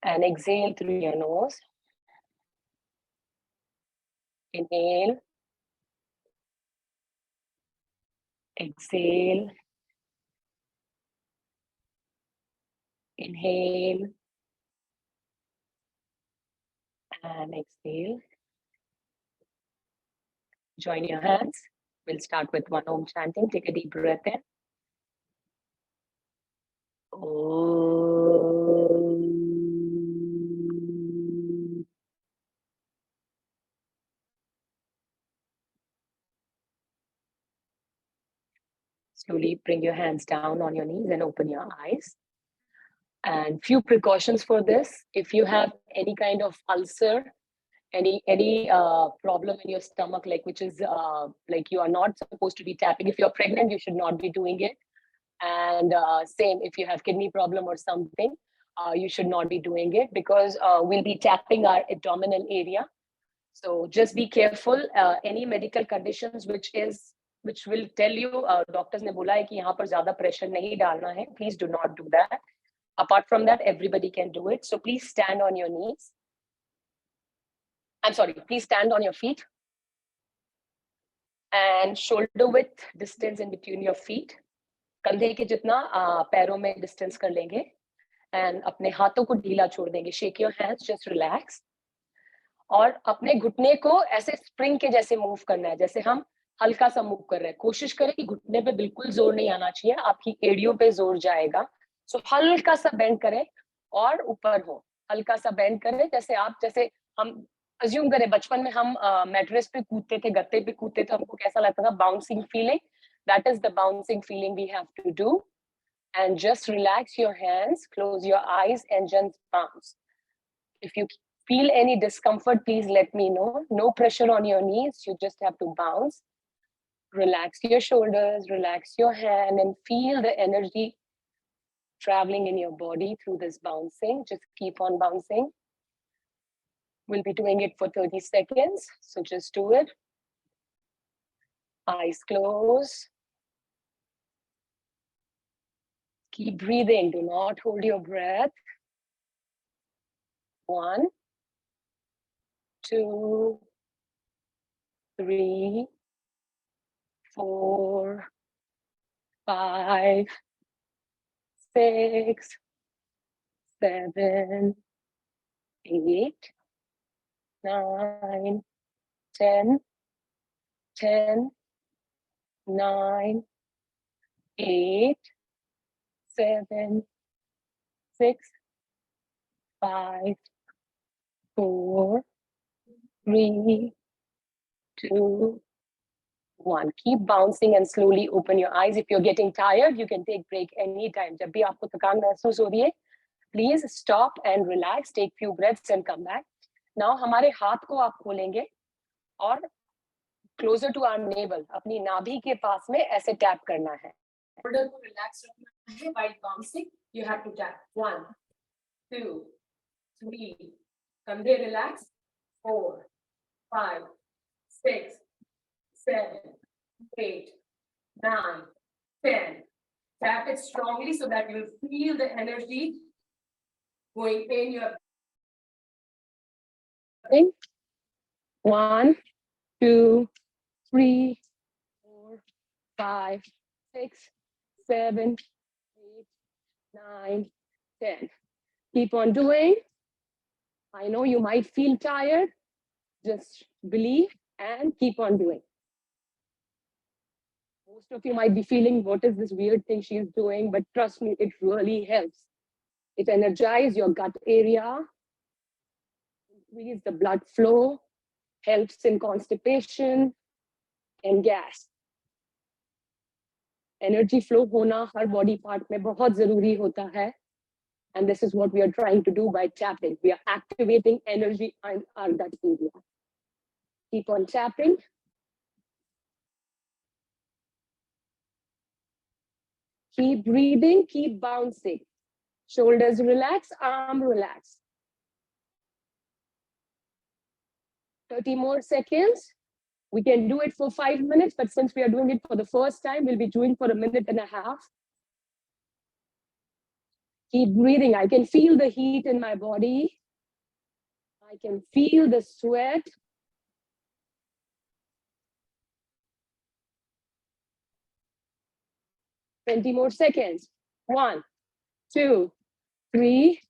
and exhale through your nose. Inhale. Exhale. Inhale. And exhale. Join your hands. We'll start with one Om chanting. Take a deep breath in. Om. Slowly bring your hands down on your knees and open your eyes. And few precautions for this. If you have any kind of ulcer, any problem in your stomach, like which is like you are not supposed to be tapping. If you're pregnant, you should not be doing it. And same, if you have kidney problem or something, you should not be doing it, because we'll be tapping our abdominal area. So just be careful. Any medical conditions which will tell you, doctors ने बोला है कि यहाँ पर ज़्यादा pressure नहीं डालना है. Please do not do that. Apart from that, everybody can do it. So please stand on your knees. I'm sorry, please stand on your feet. And shoulder width distance in between your feet. कंधे के जितना पैरों में distance कर लेंगे. And अपने हाथों को ढीला छोड़ देंगे. Shake your hands, just relax. और अपने घुटने को ऐसे स्प्रिंग के जैसे मूव करना है, जैसे हम हल्का सा मूव कर रहे हैं. कोशिश करें कि घुटने पे बिल्कुल जोर नहीं आना चाहिए, आपकी एड़ियों पे जोर जाएगा. सो हल्का सा बेंड करें और ऊपर हो. हल्का सा बेंड करें, जैसे हम अज्यूम करें बचपन में हम मैट्रेस पे कूदते थे, गत्ते पे कूदते थे, हमको कैसा लगता था, bouncing feeling. That is the bouncing feeling we have to do. And just relax your hands, close your eyes and just bounce. If you feel any discomfort, please let me know. No pressure on your knees, you just have to bounce. Relax your shoulders, relax your hand, and feel the energy traveling in your body through this bouncing. Just keep on bouncing. We'll be doing it for 30 seconds, so just do it. Eyes closed. Keep breathing, do not hold your breath. 1, 2, 3, 4, 5, 6, 7, 8, 9, 10, 9, 8, 7, 6, 5, 4, 3, 2, 1. Keep bouncing and slowly open your eyes. If you're getting tired, you can take break anytime. जब भी आपको थकान महसूस हो रही है, please stop and relax, take few breaths and come back. Now हमारे हाथ को आप खोलेंगे और closer to our navel, अपनी नाभि के पास में ऐसे tap करना है. Shoulder को relax रखना है while bouncing. You have to tap 1, 2, 3. कंधे relax. 4, 5, 6, 7, 8, 9, 10. Tap it strongly so that you'll feel the energy going in your. 1, 2, 3, 4, 5, 6, 7, 8, 9, 10. Keep on doing. I know you might feel tired. Just believe and keep on doing. Most of you might be feeling, what is this weird thing she's doing? But trust me, it really helps. It energizes your gut area, increases the blood flow, helps in constipation and gas. Energy flow होना हर body part में बहुत जरूरी होता है. And this is what we are trying to do by tapping. We are activating energy in our gut area. Keep on tapping. Keep breathing, keep bouncing. Shoulders relax, arm relax. 30 more seconds. We can do it for 5 minutes, but since we are doing it for the first time, we'll be doing for 1.5 minutes. Keep breathing. I can feel the heat in my body. I can feel the sweat. Twenty more seconds. 1, 2, 3,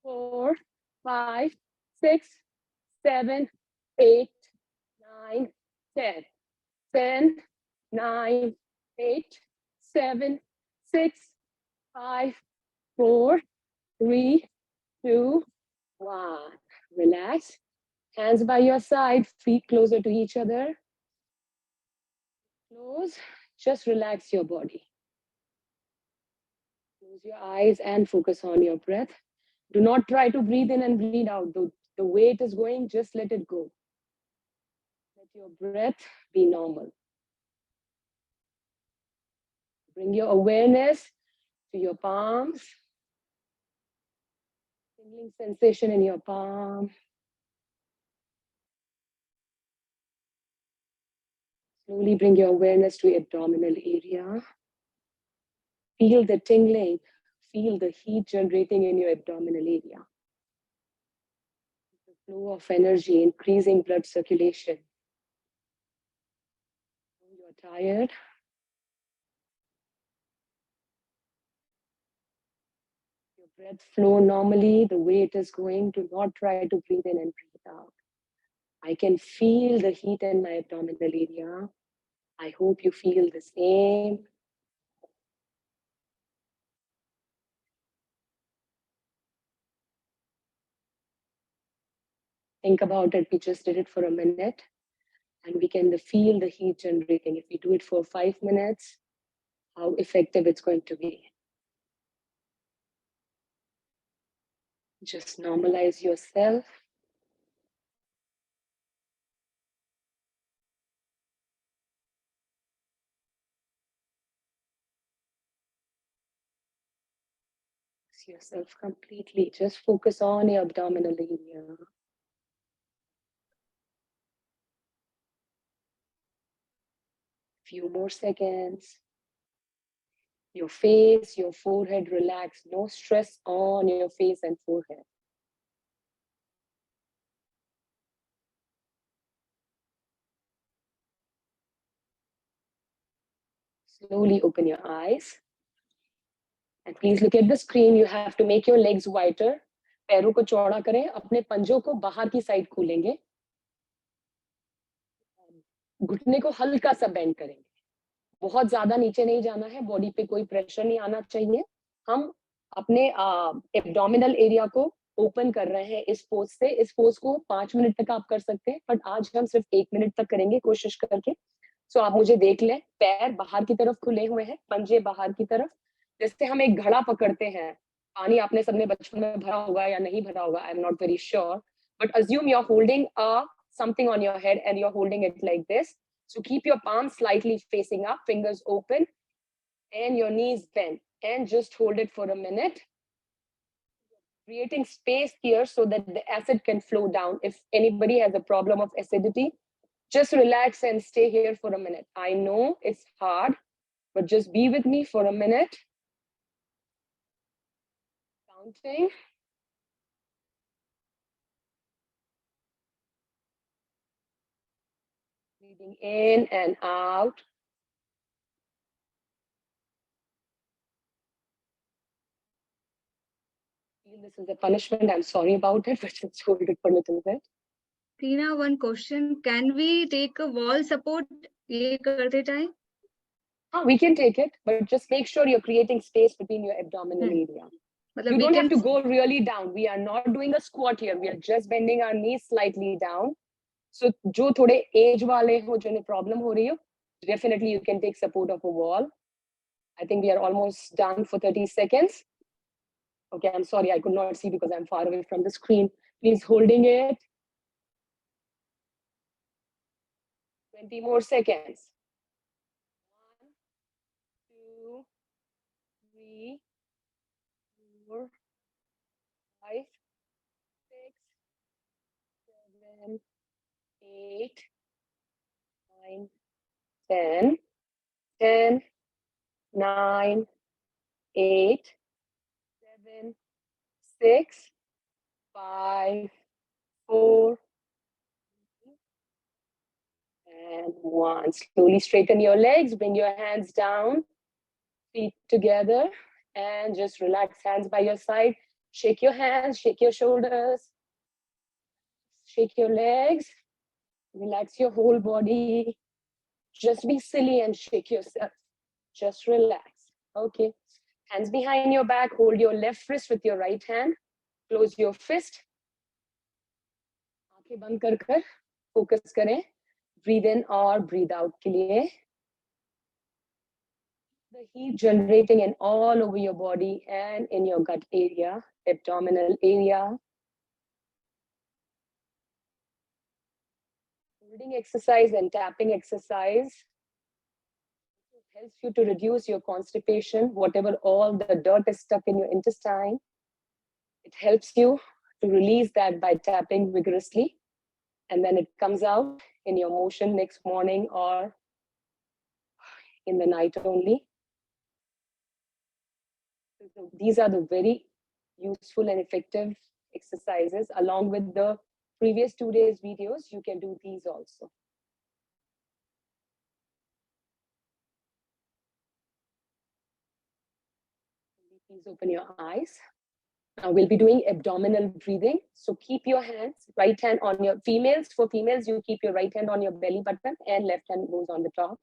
4, 5, 6, 7, 8, 9, 10. 10, 9, 8, 7, 6, 5, 4, 3, 2, 1. Relax. Hands by your side, feet closer to each other. Close. Just relax your body. Close your eyes and focus on your breath. Do not try to breathe in and breathe out. The way it is going, just let it go. Let your breath be normal. Bring your awareness to your palms. Tingling sensation in your palm. Slowly bring your awareness to abdominal area. Feel the tingling. Feel the heat generating in your abdominal area. The flow of energy, increasing blood circulation. You're tired. Your breath flow normally the way it is going. Do not try to breathe in and breathe out. I can feel the heat in my abdominal area. I hope you feel the same. Think about it. We just did it for a minute and we can feel the heat generating. If we do it for 5 minutes, how effective it's going to be. Just normalize yourself. Yourself completely. Just focus on your abdominal area. Few more seconds. Your face, your forehead relax. No stress on your face and forehead. Slowly open your eyes. And please look at the screen. You have to make your legs wider. पैरों को चौड़ा करें. अपने पंजों को बाहर की side खोलेंगे. घुटने को हल्का सा बेंड करेंगे. बहुत ज्यादा नीचे नहीं जाना है. बॉडी पे कोई प्रेशर नहीं आना चाहिए. हम अपने एब्डोमिनल एरिया को ओपन कर रहे हैं इस पोज से. इस पोज को 5 मिनट तक आप कर सकते हैं, बट आज हम सिर्फ 1 मिनट तक करेंगे कोशिश करके. सो आप मुझे देख लें. पैर बाहर की तरफ खुले हुए हैं, पंजे बाहर की तरफ. जैसे हम एक घड़ा पकड़ते हैं. पानी आपने सबने बचपन में भरा होगा या नहीं भरा होगा, I am not very sure, but assume you are holding something on your head and you're holding it like this. So keep your palms slightly facing up, fingers open, and your knees bent, and just hold it for a minute. Creating space here so that the acid can flow down. If anybody has a problem of acidity, just relax and stay here for a minute. I know it's hard, but just be with me for a minute. Counting. Breathing in and out. This is a punishment. I'm sorry about it, but just hold it for a little bit. Tina, one question. Can we take a wall support ये करते time? We can take it, but just make sure you're creating space between your abdominal area. मतलब You we don't can have to go really down. We are not doing a squat here. We are just bending our knees slightly down. So जो थोड़े age वाले हो, जिन्हें problem हो रही हो, definitely you can take support of a wall. I think we are almost done for 30 seconds. Okay, I'm sorry, I could not see because I'm far away from the screen. Please holding it. 20 more seconds. 1, 2, 3, 4, 5, 6, 7, 8, 9, 10, 10, 9, 8, 7, 6, 5, 4, and 1. Slowly straighten your legs, bring your hands down, feet together, and just relax, hands by your side. Shake your hands, shake your shoulders, shake your legs, relax your whole body. Just be silly and shake yourself. Just relax. Okay. Hands behind your back, hold your left wrist with your right hand. Close your fist. आंखें बंद कर कर focus करें. Breathe in or breathe out के लिए. The heat generating in all over your body and in your gut area, abdominal area. Holding exercise and tapping exercise helps you to reduce your constipation, whatever all the dirt is stuck in your intestine. It helps you to release that by tapping vigorously, and then it comes out in your motion next morning or in the night only. So these are the very useful and effective exercises. Along with the previous 2 days videos, you can do these also. Please open your eyes. Now we'll be doing abdominal breathing. So keep your hands, right hand on your females. For females, you keep your right hand on your belly button and left hand goes on the top.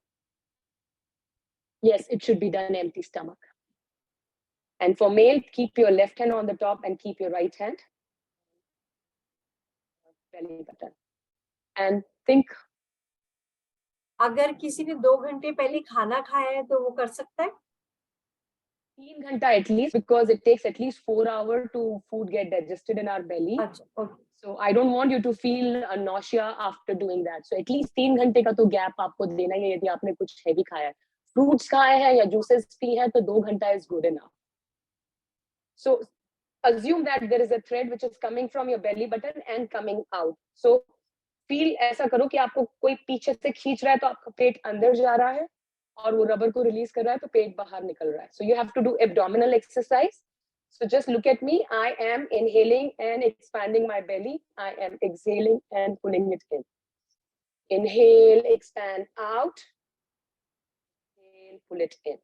Yes, it should be done empty stomach. And for male, keep your left hand on the top and keep your right hand belly button. And think. अगर किसी ने 2 घंटे पहले खाना खाया है तो वो कर सकता है? 3 घंटा at least, because it takes at least 4 hours to food get digested in our belly. अच्छा, okay. So I don't want you to feel a nausea after doing that. So at least 3 घंटे का तो gap आपको देना ही है यदि आपने कुछ heavy खाया है. Fruits खाए हैं या juices पी है तो 2 घंटा is good enough. So assume that there is a thread which is coming from your belly button and coming out. So feel ऐसा करो कि आपको कोई पीछे से खींच रहा है तो आपका पेट अंदर जा रहा है और वो रबर को रिलीज कर रहा है तो पेट बाहर निकल रहा है. So you have to do abdominal exercise. So just look at me. I am inhaling and expanding my belly. I am exhaling and pulling it in. Inhale, expand out. Inhale, pull it in.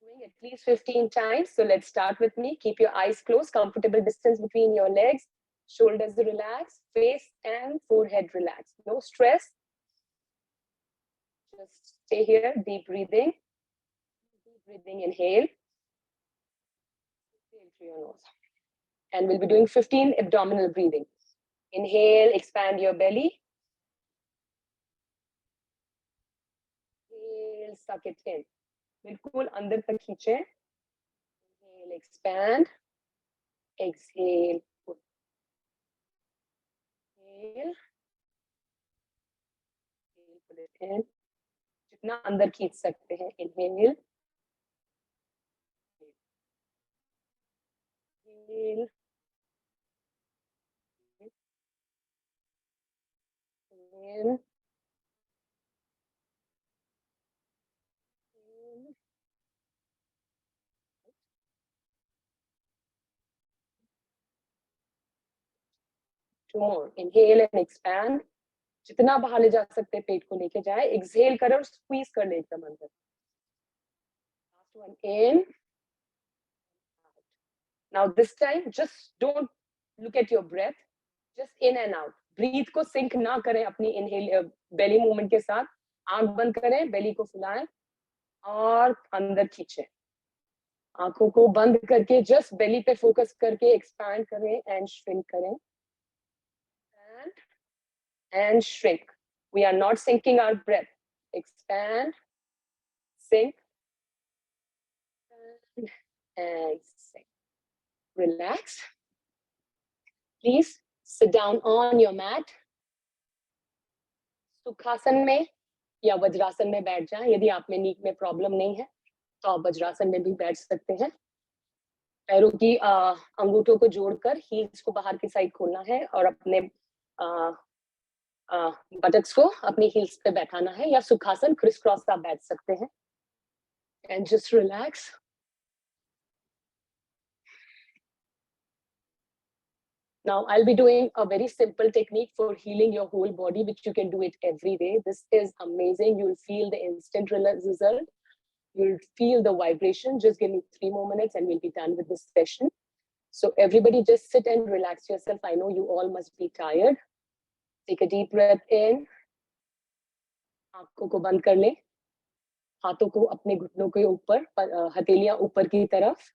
Doing at least 15 times. So let's start with me. Keep your eyes closed, comfortable distance between your legs. Shoulders relax, face and forehead relax. No stress. Just stay here, deep breathing. Deep breathing, inhale. Exhale through your nose. And we'll be doing 15 abdominal breathing. Inhale, expand your belly. Inhale, suck it in. बिल्कुल अंदर तक खींचे. Inhale, expand. Exhale, pull. Inhale. Inhale, pull it in. जितना अंदर खींच सकते हैं. Inhale. Inhale. Inhale. Two more. Inhale and expand. जितना बाहर ले जा सकते हैं पेट को लेके जाए. Exhale करें और squeeze कर ले एकदम अंदर. Last one in. Now this time just don't look at your breath. Just in and out. Breathe को sync ना करें अपनी inhale belly movement के साथ. आंख बंद करें, belly को फुलाएं और अंदर खींचें. आंखों को बंद करके just belly पे focus करके expand करें and shrink करें. And shrink. We are not sinking our breath. Expand, sink, and sink. Relax. Please sit down on your mat. सुखासन में या वज्रासन में बैठ जाएं. यदि आप में नीक में प्रॉब्लम नहीं है तो आप वज्रासन में भी बैठ सकते हैं. पैरों की अंगूठों को जोड़कर हील्स को बाहर की साइड खोलना है और अपने बटक्स को अपनी हील्स पे बैठाना है या सुखासन क्रिस क्रॉस आप बैठ सकते हैं and just relax. Now I'll be doing a very simple technique for healing your whole body, which you can do it every day. This is amazing. You'll feel the instant result. You'll feel the vibration. Just give me 3 more minutes and we'll be done with this session. So everybody just sit and relax yourself. I know you all must be tired. Take a deep breath in. आंखों को बंद कर ले. हाथों को अपने घुटनों के ऊपर, हथेलियां ऊपर की तरफ.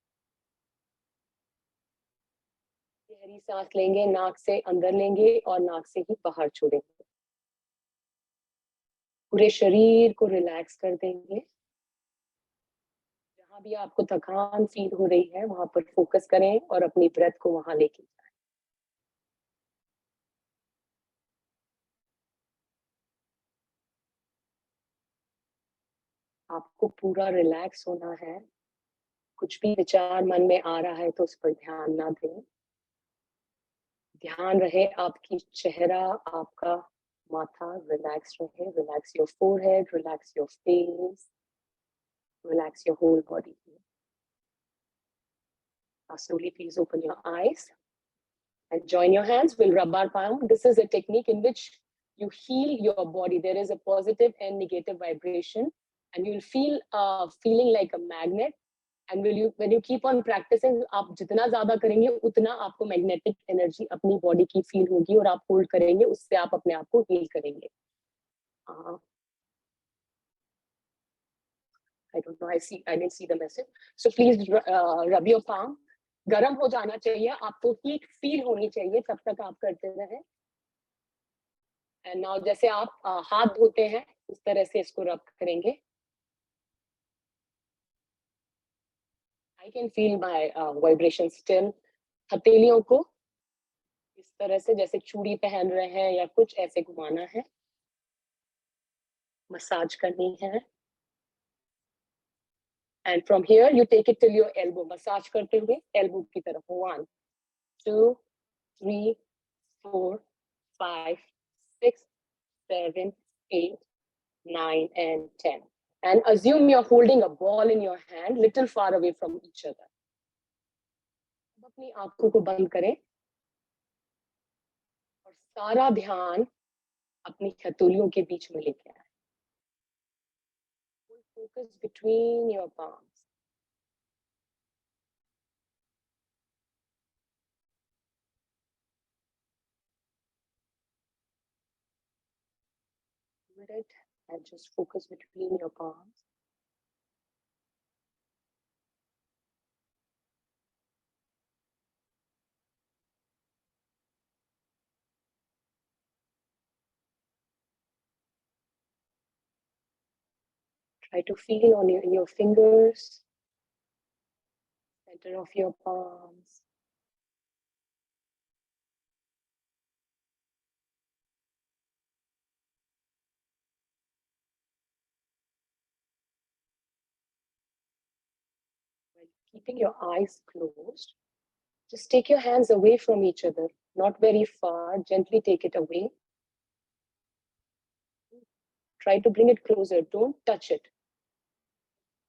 गहरी सांस लेंगे, नाक से अंदर लेंगे और नाक से ही बाहर छोड़ेंगे. पूरे शरीर को रिलैक्स कर देंगे. जहां भी आपको थकान फील हो रही है वहां पर फोकस करें और अपनी ब्रेथ को वहां लेके जाएं. आपको पूरा रिलैक्स होना है. कुछ भी विचार मन में आ रहा है तो उस पर ध्यान ना दें. ध्यान रहे आपकी चेहरा, आपका माथा रिलैक्स रहे. Relax your forehead, relax your face, relax your whole body. Now slowly please open your eyes and join your hands. We'll rub our palm. This is a technique in which you heal your body. There is a positive and negative vibration and you'll feel feeling like a magnet. And when you keep on practicing, आप जितना ज़्यादा करेंगे उतना आपको magnetic energy अपनी body की feel होगी और आप hold करेंगे, उससे आप अपने आप को heal करेंगे. I don't know, I didn't see the message. So please rub your palm. गर्म हो जाना चाहिए, आपको heat feel होनी चाहिए, तब तक आप करते रहें. And now जैसे आप हाथ धोते हैं उस तरह से इसको rub करेंगे. I can feel my vibration still. हथेलियों को इस तरह से जैसे चूड़ी पहन रहे हैं या कुछ ऐसे घुमाना है. मसाज करनी है. And from here you take it till your elbow. Massage करते हुए elbow की तरफ. 1, 2, 3, 4, 5, 6, 7, 8, 9, and 10. And assume you're holding a ball in your hand, little far away from each other. अपनी आंखों को बंद करें और सारा ध्यान अपनी हथेलियों के बीच में लेके आए. Focus between your palms. It and just focus between your palms. Try to feel on your fingers, center of your palms. While keeping your eyes closed, just take your hands away from each other, not very far, gently take it away. Try to bring it closer, don't touch it.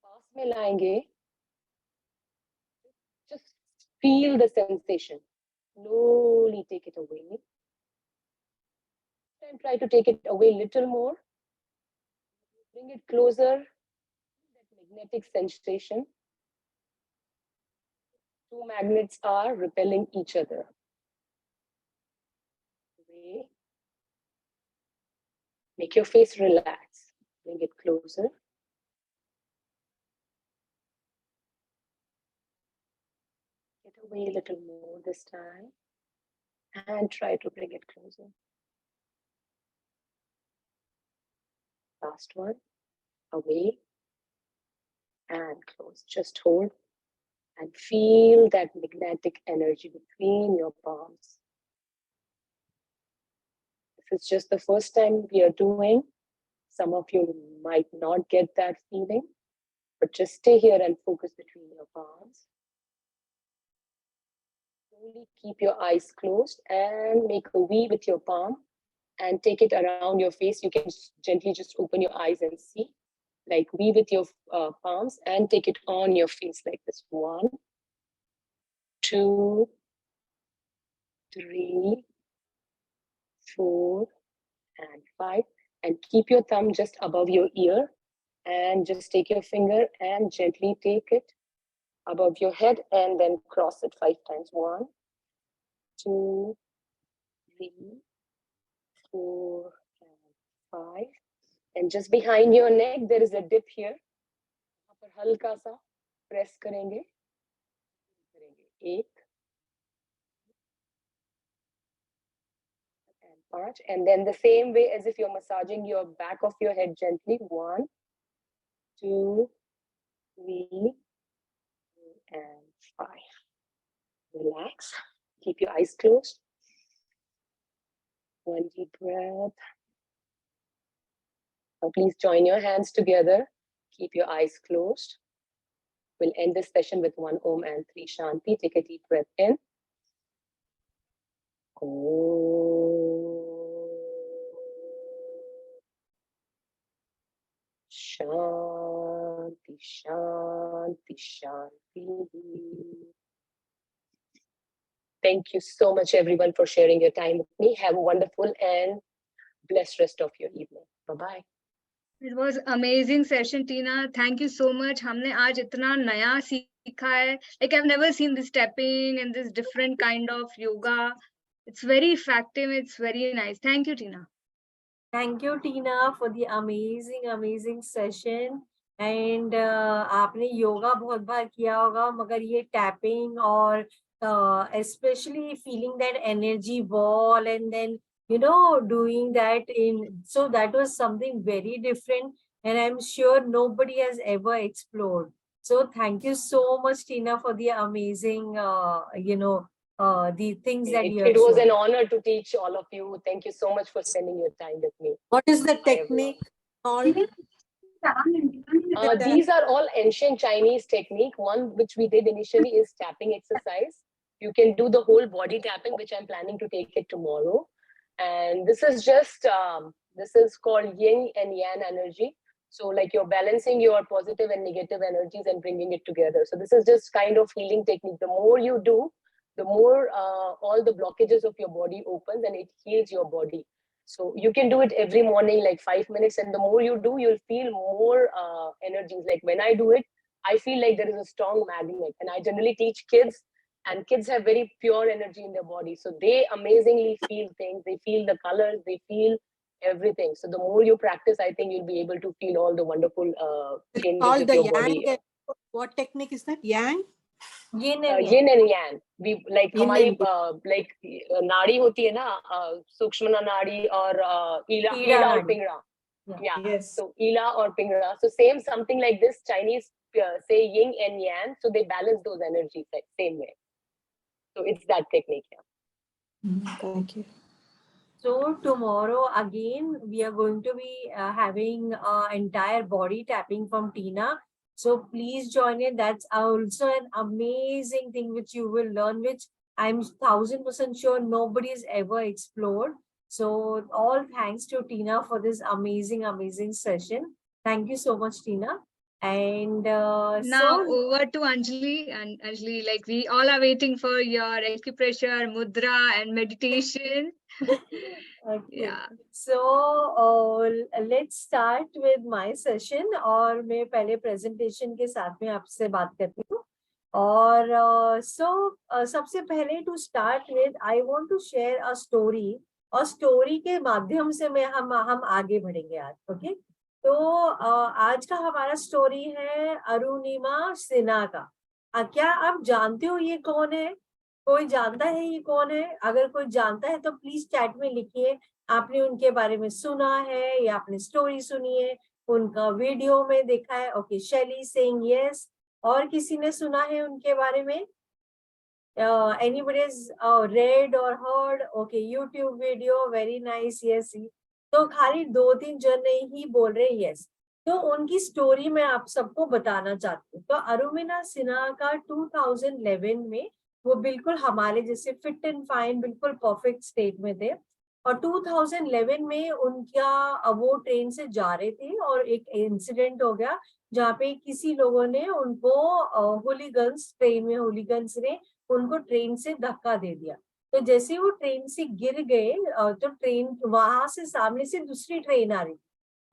पास में लाएंगे, just feel the sensation. Slowly take it away. And try to take it away a little more. Bring it closer. That magnetic sensation. 2 magnets are repelling each other. Away. Make your face relax. Bring it closer. Get away a little more this time. And try to bring it closer. Last one. Away. And close. Just hold. And feel that magnetic energy between your palms. If it's just the first time we are doing, some of you might not get that feeling, but just stay here and focus between your palms. Slowly keep your eyes closed and make a V with your palm and take it around your face. You can gently just open your eyes and see, like we with your palms, and take it on your face like this. 1, 2, 3, 4, and 5. And keep your thumb just above your ear, and just take your finger and gently take it above your head and then cross it 5 times. 1, 2, 3, 4, and 5. And just behind your neck, there is a dip here. यहाँ पर हल्का सा press करेंगे. 1 and 5. And then the same way as if you're massaging your back of your head gently. 1, 2, 3, and 5. Relax. Keep your eyes closed. 1 deep breath. Now please join your hands together. Keep your eyes closed. We'll end this session with 1 Om and 3 Shanti. Take a deep breath in. Om. Shanti, Shanti, Shanti. Thank you so much, everyone, for sharing your time with me. Have a wonderful and blessed rest of your evening. Bye-bye. It was amazing session, Tina. Thank you so much. हमने आज इतना नया सीखा है. Like I've never seen this tapping and this different kind of yoga. It's very effective. It's very nice. Thank you, Tina. Thank you, Tina, for the amazing session. And आपने योगा बहुत बार किया होगा, मगर ये tapping और especially feeling that energy ball and then doing that so that was something very different, and I'm sure nobody has ever explored. So thank you so much, Tina, for the amazing the things that you have It was shown. an honor to teach all of you. Thank you so much for spending your time with me. What is the Bye, technique called? These are all ancient Chinese technique. One which we did initially is tapping exercise. You can do the whole body tapping, which I'm planning to take it tomorrow. And this is just, this is called yin and yang energy. So like you're balancing your positive and negative energies and bringing it together. So this is just kind of healing technique. The more you do, the more all the blockages of your body opens and it heals your body. So you can do it every morning, like 5 minutes. And the more you do, you'll feel more energies. Like when I do it, I feel like there is a strong magnet. And I generally teach kids, and kids have very pure energy in their body. So they amazingly feel things. They feel the colors, they feel everything. So the more you practice, I think you'll be able to feel all the wonderful changes Called of the your body. yang. What technique is that? Yang? Yin and yang. yin and yang. We like Yin हमारी and like नाड़ी होती है ना, सूक्ष्म नाड़ी और ईला और नाड़ी. Pingala. Yeah. Yes. So ila or pingala. So same something like this. Chinese say yin and yang. So they balance those energies like same way. So it's that technique. Yeah. Thank you. So tomorrow again, we are going to be having entire body tapping from Tina. So please join in. That's also an amazing thing which you will learn, which I'm 1000% sure nobody's ever explored. So all thanks to Tina for this amazing session. Thank you so much, Tina. And Now so over to Anjali. And Anjali, like we all are waiting for your acupressure, mudra, and meditation. okay. Yeah. So let's start with my session. और मैं पहले presentation के साथ में आपसे बात करती हूँ. और सबसे पहले to start with, I want to share a story. और story के माध्यम से मैं हम आगे बढ़ेंगे आज. Okay? तो आज का हमारा स्टोरी है अरुणिमा सिन्हा का. क्या आप जानते हो ये कौन है? कोई जानता है ये कौन है? अगर कोई जानता है तो प्लीज चैट में लिखिए. आपने उनके बारे में सुना है या आपने स्टोरी सुनी है, उनका वीडियो में देखा है? ओके, शैली सिंह यस. और किसी ने सुना है उनके बारे में? anybody's read or heard? Okay, YouTube video, very nice. Yes. तो खाली 2-3 जन ही बोल रहे यस. तो उनकी स्टोरी मैं आप सबको बताना चाहती हूँ. तो अरुणिमा सिन्हा का 2011 में वो बिल्कुल हमारे जैसे फिट एंड फाइन, बिल्कुल परफेक्ट स्टेट में थे. और 2011 में उनका वो ट्रेन से जा रहे थे और एक इंसिडेंट हो गया जहाँ पे किसी लोगों ने उनको होलीगन्स, ट्रेन में होलीगन्स ने उनको ट्रेन से धक्का दे दिया। तो जैसे वो ट्रेन से गिर गए तो ट्रेन वहां से सामने से दूसरी ट्रेन आ रही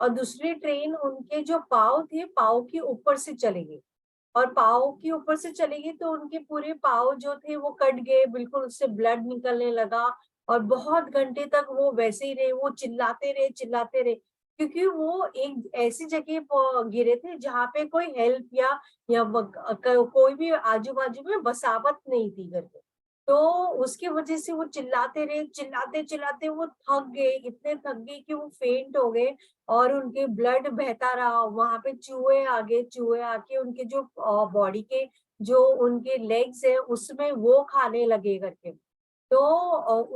और दूसरी ट्रेन उनके जो पाँव थे, पाँव के ऊपर से चले गई और पाँव के ऊपर से चले गई तो उनके पूरे पाँव जो थे वो कट गए, बिल्कुल उससे ब्लड निकलने लगा और बहुत घंटे तक वो वैसे ही रहे, वो चिल्लाते रहे क्योंकि वो एक ऐसी जगह गिरे थे जहाँ पे कोई हेल्प या कोई भी आजू बाजू में बसावट नहीं थी करके। तो उसकी वजह से वो चिल्लाते रहे, चिल्लाते वो थक गए, इतने थक गए कि वो फेंट हो गए और उनके ब्लड बहता रहा। वहां पे चूहे आके उनके जो बॉडी के जो उनके लेग्स है उसमें वो खाने लगे करके। तो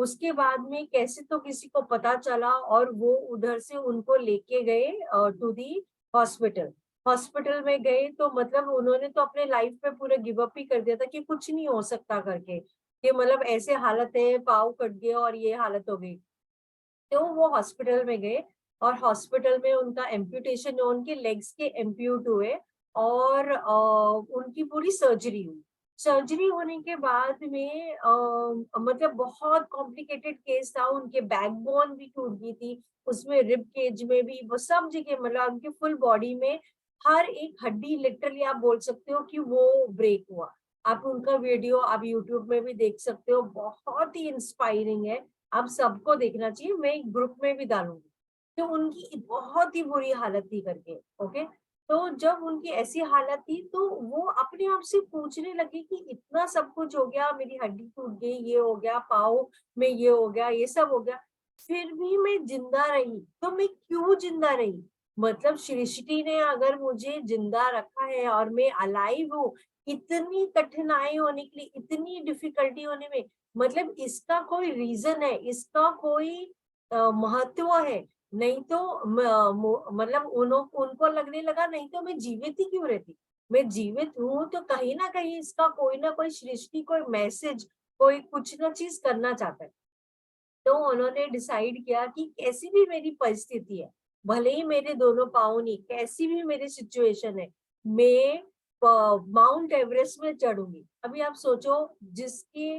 उसके बाद में कैसे तो किसी को पता चला और वो उधर से उनको लेके गए टू दी हॉस्पिटल। हॉस्पिटल में गए तो मतलब उन्होंने तो अपने लाइफ पे पूरा गिव अप ही कर दिया था कि कुछ नहीं हो सकता करके, कि मतलब ऐसे हालत है, पाँव कट गया और ये हालत हो गई। तो वो हॉस्पिटल में गए और हॉस्पिटल में उनका एम्प्यूटेशन, उनके लेग्स के एम्प्यूट हुए और उनकी पूरी सर्जरी हुई। सर्जरी होने के बाद में मतलब बहुत कॉम्प्लिकेटेड केस था, उनके बैकबोन भी टूट गई थी, उसमें रिब केज में भी, वो सब जगह मतलब उनके फुल बॉडी में हर एक हड्डी लिटरली आप बोल सकते हो कि वो ब्रेक हुआ। आप उनका वीडियो आप यूट्यूब में भी देख सकते हो, बहुत ही इंस्पायरिंग है, आप सबको देखना चाहिए, मैं एक ग्रुप में भी डालूंगी। तो उनकी बहुत ही बुरी हालत थी करके। ओके, तो जब उनकी ऐसी हालत थी तो वो अपने आप से पूछने लगे कि इतना सब कुछ हो गया, मेरी हड्डी टूट गई, ये हो गया, पाँव में ये हो गया, ये सब हो गया, फिर भी मैं जिंदा रही। तो मैं क्यों जिंदा रही? मतलब सृष्टि ने अगर मुझे जिंदा रखा है और मैं अलाइव हूँ इतनी कठिनाई होने के लिए, इतनी डिफिकल्टी होने में, मतलब इसका कोई रीजन है, इसका कोई महत्व है। नहीं तो मतलब उनको लगने लगा नहीं तो मैं जीवित ही क्यों रहती, मैं जीवित हूँ तो कहीं ना कहीं इसका कोई ना कोई सृष्टि, कोई मैसेज, कोई कुछ ना चीज करना चाहता है। तो उन्होंने डिसाइड किया कि कैसी भी मेरी परिस्थिति है, भले ही मेरे दोनों पाँव नहीं, कैसी भी मेरी सिचुएशन है, मैं माउंट एवरेस्ट में चढ़ूंगी। अभी आप सोचो, जिसके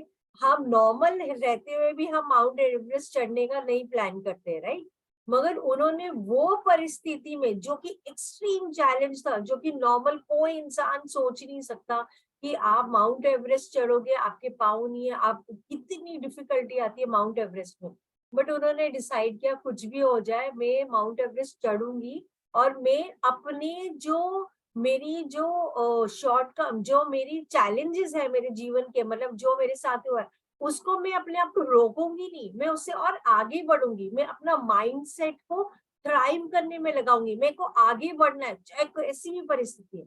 हम नॉर्मल रहते हुए भी हम माउंट एवरेस्ट चढ़ने का नहीं प्लान करते, राइट? मगर उन्होंने वो परिस्थिति में जो कि एक्सट्रीम चैलेंज था, जो कि नॉर्मल कोई इंसान सोच नहीं सकता कि आप माउंट एवरेस्ट चढ़ोगे, आपके पाँव नहीं है, आप कितनी डिफिकल्टी आती है माउंट एवरेस्ट में। बट उन्होंने डिसाइड किया कुछ भी हो जाए मैं माउंट एवरेस्ट चढ़ूंगी और मैं अपने जो मेरी जो शॉर्टकम, जो मेरी चैलेंजेस है मेरे जीवन के, मतलब जो मेरे साथ हुआ है उसको मैं अपने आप को रोकूंगी नहीं, मैं उससे और आगे बढ़ूंगी, मैं अपना माइंड सेट को थ्राइव करने में लगाऊंगी, मेरे को आगे बढ़ना है चाहे कैसी भी परिस्थिति है।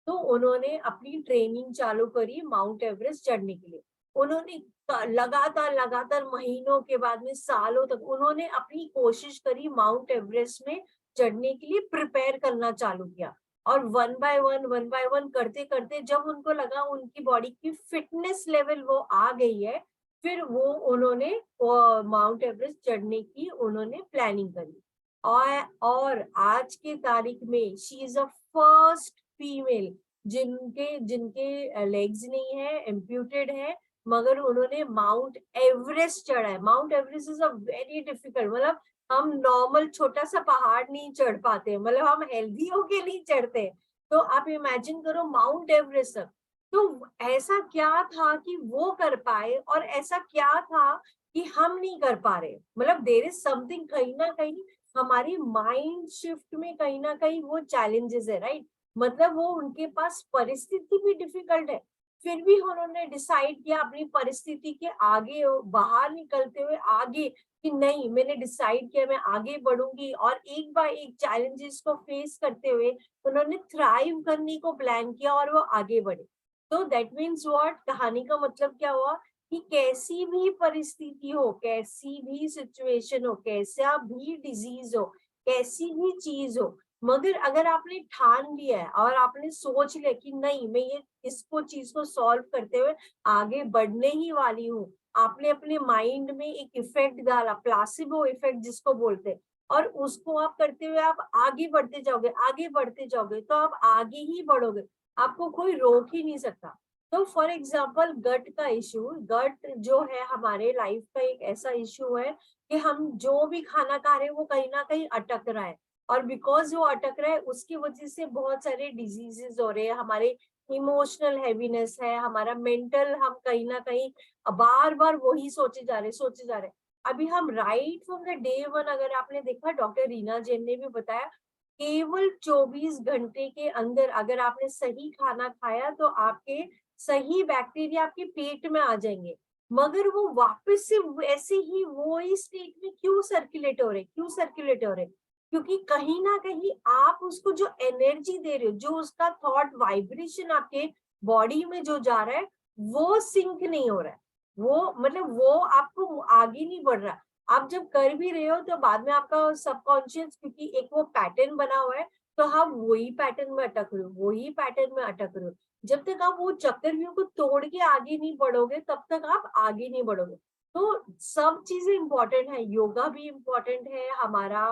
तो उन्होंने अपनी ट्रेनिंग चालू करी माउंट एवरेस्ट चढ़ने के लिए। उन्होंने लगातार महीनों के बाद में सालों तक उन्होंने अपनी कोशिश करी माउंट एवरेस्ट में चढ़ने के लिए प्रिपेयर करना चालू किया। और वन बाय वन करते करते जब उनको लगा उनकी बॉडी की फिटनेस लेवल वो आ गई है, फिर वो उन्होंने माउंट एवरेस्ट चढ़ने की उन्होंने प्लानिंग करी। और आज के तारीख में she is a first female जिनके जिनके लेग्स नहीं है, एम्प्यूटेड है, मगर उन्होंने माउंट एवरेस्ट चढ़ा है। Mount Everest is a very difficult, मतलब हम नॉर्मल छोटा सा पहाड़ नहीं चढ़ पाते, मतलब हम हेल्दी होके नहीं चढ़ते। तो आप इमेजिन करो माउंट एवरेस्ट। तो ऐसा क्या था कि वो कर पाए और ऐसा क्या था कि हम नहीं कर पा रहे? मतलब देयर इज समथिंग, कहीं ना कहीं हमारी माइंड शिफ्ट में कहीं ना कहीं वो चैलेंजेस है, राइट? मतलब वो उनके पास परिस्थिति भी डिफिकल्ट है, फिर भी उन्होंने डिसाइड किया अपनी परिस्थिति के आगे बाहर निकलते हुए आगे, कि नहीं मैंने डिसाइड किया मैं आगे बढ़ूंगी, और एक बार एक चैलेंजेस को फेस करते हुए उन्होंने थ्राइव करने को प्लान किया और वो आगे बढ़े। तो दैट मीन्स व्हाट, कहानी का मतलब क्या हुआ कि कैसी भी परिस्थिति हो, कैसी भी सिचुएशन हो, कैसा भी डिजीज हो, कैसी भी चीज हो, मगर अगर आपने ठान लिया है और आपने सोच लिया कि नहीं मैं ये इसको चीज को सॉल्व करते हुए आगे बढ़ने ही वाली हूँ, आपने अपने माइंड में एक इफेक्ट डाला, प्लासिबो इफेक्ट जिसको बोलते हैं, और उसको आप करते हुए आप आगे बढ़ते जाओगे, आगे बढ़ते जाओगे, तो आप आगे ही बढ़ोगे, आपको कोई रोक ही नहीं सकता। तो फॉर एग्जाम्पल गट का इश्यू, गट जो है हमारे लाइफ का एक ऐसा इश्यू है कि हम जो भी खाना खा रहे हैं वो कहीं ना कहीं अटक रहा है, और बिकॉज वो अटक रहा है उसकी वजह से बहुत सारे डिजीजेस हो रहे हैं, हमारे इमोशनल हैवीनेस है, हमारा मेंटल, हम कहीं ना कहीं बार बार वही सोचे जा रहे। अभी हम right from the day one, अगर आपने देखा डॉक्टर रीना जैन ने भी बताया, केवल 24 घंटे के अंदर अगर आपने सही खाना खाया तो आपके सही बैक्टीरिया आपके पेट में आ जाएंगे, मगर वो वापस से ऐसे ही वो ही स्टेट में क्यों सर्कुलेट हो रहे, क्योंकि कहीं ना कहीं आप उसको जो एनर्जी दे रहे हो, जो उसका थॉट वाइब्रेशन आपके बॉडी में जो जा रहा है वो सिंक नहीं हो रहा है, वो मतलब वो आपको आगे नहीं बढ़ रहा। आप जब कर भी रहे हो तो बाद में आपका सबकॉन्शियस, क्योंकि एक वो पैटर्न बना हुआ है, तो हम वही पैटर्न में अटक रहे हो। जब तक आप वो चक्रव्यूह को तोड़ के आगे नहीं बढ़ोगे तब तक आप आगे नहीं बढ़ोगे। तो सब चीजें इंपॉर्टेंट है, योगा भी इम्पोर्टेंट है, हमारा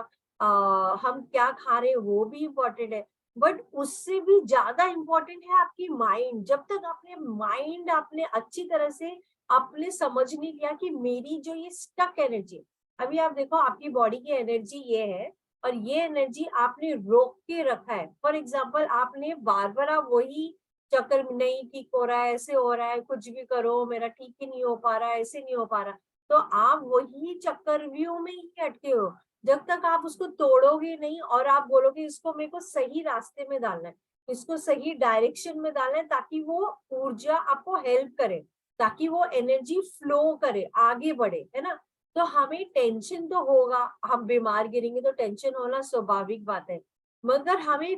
हम क्या खा रहे हैं वो भी इम्पोर्टेंट है, बट उससे भी ज्यादा इम्पोर्टेंट है आपकी माइंड। जब तक आपने माइंड आपने अच्छी तरह से आपने समझ नहीं लिया कि मेरी जो ये स्टक एनर्जी, अभी आप देखो आपकी बॉडी की एनर्जी ये है और ये एनर्जी आपने रोक के रखा है। फॉर एग्जाम्पल आपने बार बार आप वही चक्कर, नहीं ठीक हो रहा है, ऐसे हो रहा है, कुछ भी करो मेरा ठीक ही नहीं हो पा रहा है, ऐसे नहीं हो पा रहा, तो आप वही चक्रव्यूह में ही अटके हो। जब तक आप उसको तोड़ोगे नहीं और आप बोलोगे इसको मेरे को सही रास्ते में डालना है, इसको सही डायरेक्शन में डालना है, ताकि वो ऊर्जा आपको हेल्प करे, ताकि वो एनर्जी फ्लो करे, आगे बढ़े, है ना। तो हमें टेंशन तो होगा, हम बीमार गिरेंगे तो टेंशन होना स्वाभाविक बात है, मगर हमें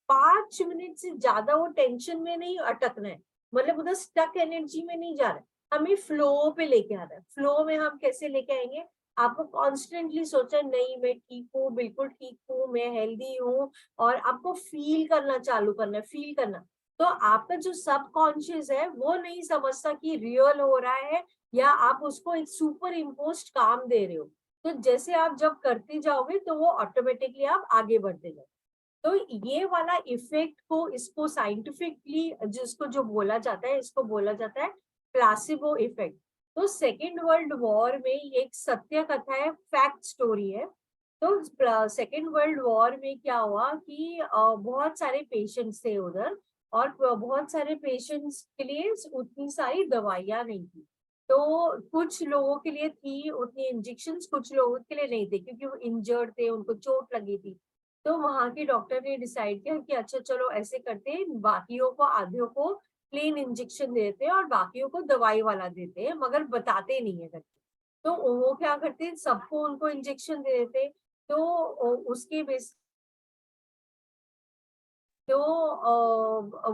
5 मिनट से ज्यादा वो टेंशन में नहीं अटकना है, मतलब उधर स्टक एनर्जी में नहीं जा रहा है, हमें फ्लो पे लेके आना है। फ्लो में हम कैसे लेके आएंगे, आपको कॉन्स्टेंटली सोचा नहीं मैं ठीक हूँ, बिल्कुल ठीक हूँ, मैं हेल्दी हूँ, और आपको फील करना चालू करना है, फील करना। तो आपका जो सबकॉन्शियस है वो नहीं समझता कि रियल हो रहा है या आप उसको एक सुपर इम्पोज्ड काम दे रहे हो। तो जैसे आप जब करते जाओगे तो वो ऑटोमेटिकली आप आगे बढ़ते जाओगे। तो ये वाला इफेक्ट को, इसको साइंटिफिकली जिसको जो बोला जाता है, इसको बोला जाता है प्लासिबो इफेक्ट। तो सेकेंड वर्ल्ड वॉर में एक सत्य कथा है, फैक्ट स्टोरी है। तो सेकेंड वर्ल्ड वॉर में क्या हुआ कि बहुत सारे पेशेंट्स थे उधर, और बहुत सारे पेशेंट्स के लिए उतनी सारी दवाइयां नहीं थी। तो कुछ लोगों के लिए थी उतनी इंजेक्शंस, कुछ लोगों के लिए नहीं थे, क्योंकि वो इंजर्ड थे, उनको चोट लगी थी। तो वहां के डॉक्टर ने डिसाइड किया कि अच्छा चलो ऐसे करते हैं, बाकियों को आधियों को प्लेन इंजेक्शन देते हैं और बाकियों को दवाई वाला देते हैं, मगर बताते नहीं है करके। तो वो क्या करते हैं, सबको उनको इंजेक्शन दे देते। तो उसके बेस तो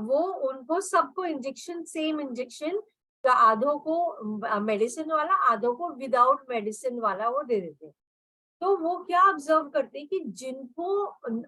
वो उनको सबको इंजेक्शन, सेम इंजेक्शन, आधों को मेडिसिन वाला, आधों को विदाउट मेडिसिन वाला वो दे देते हैं। तो वो क्या ऑब्जर्व करते कि जिनको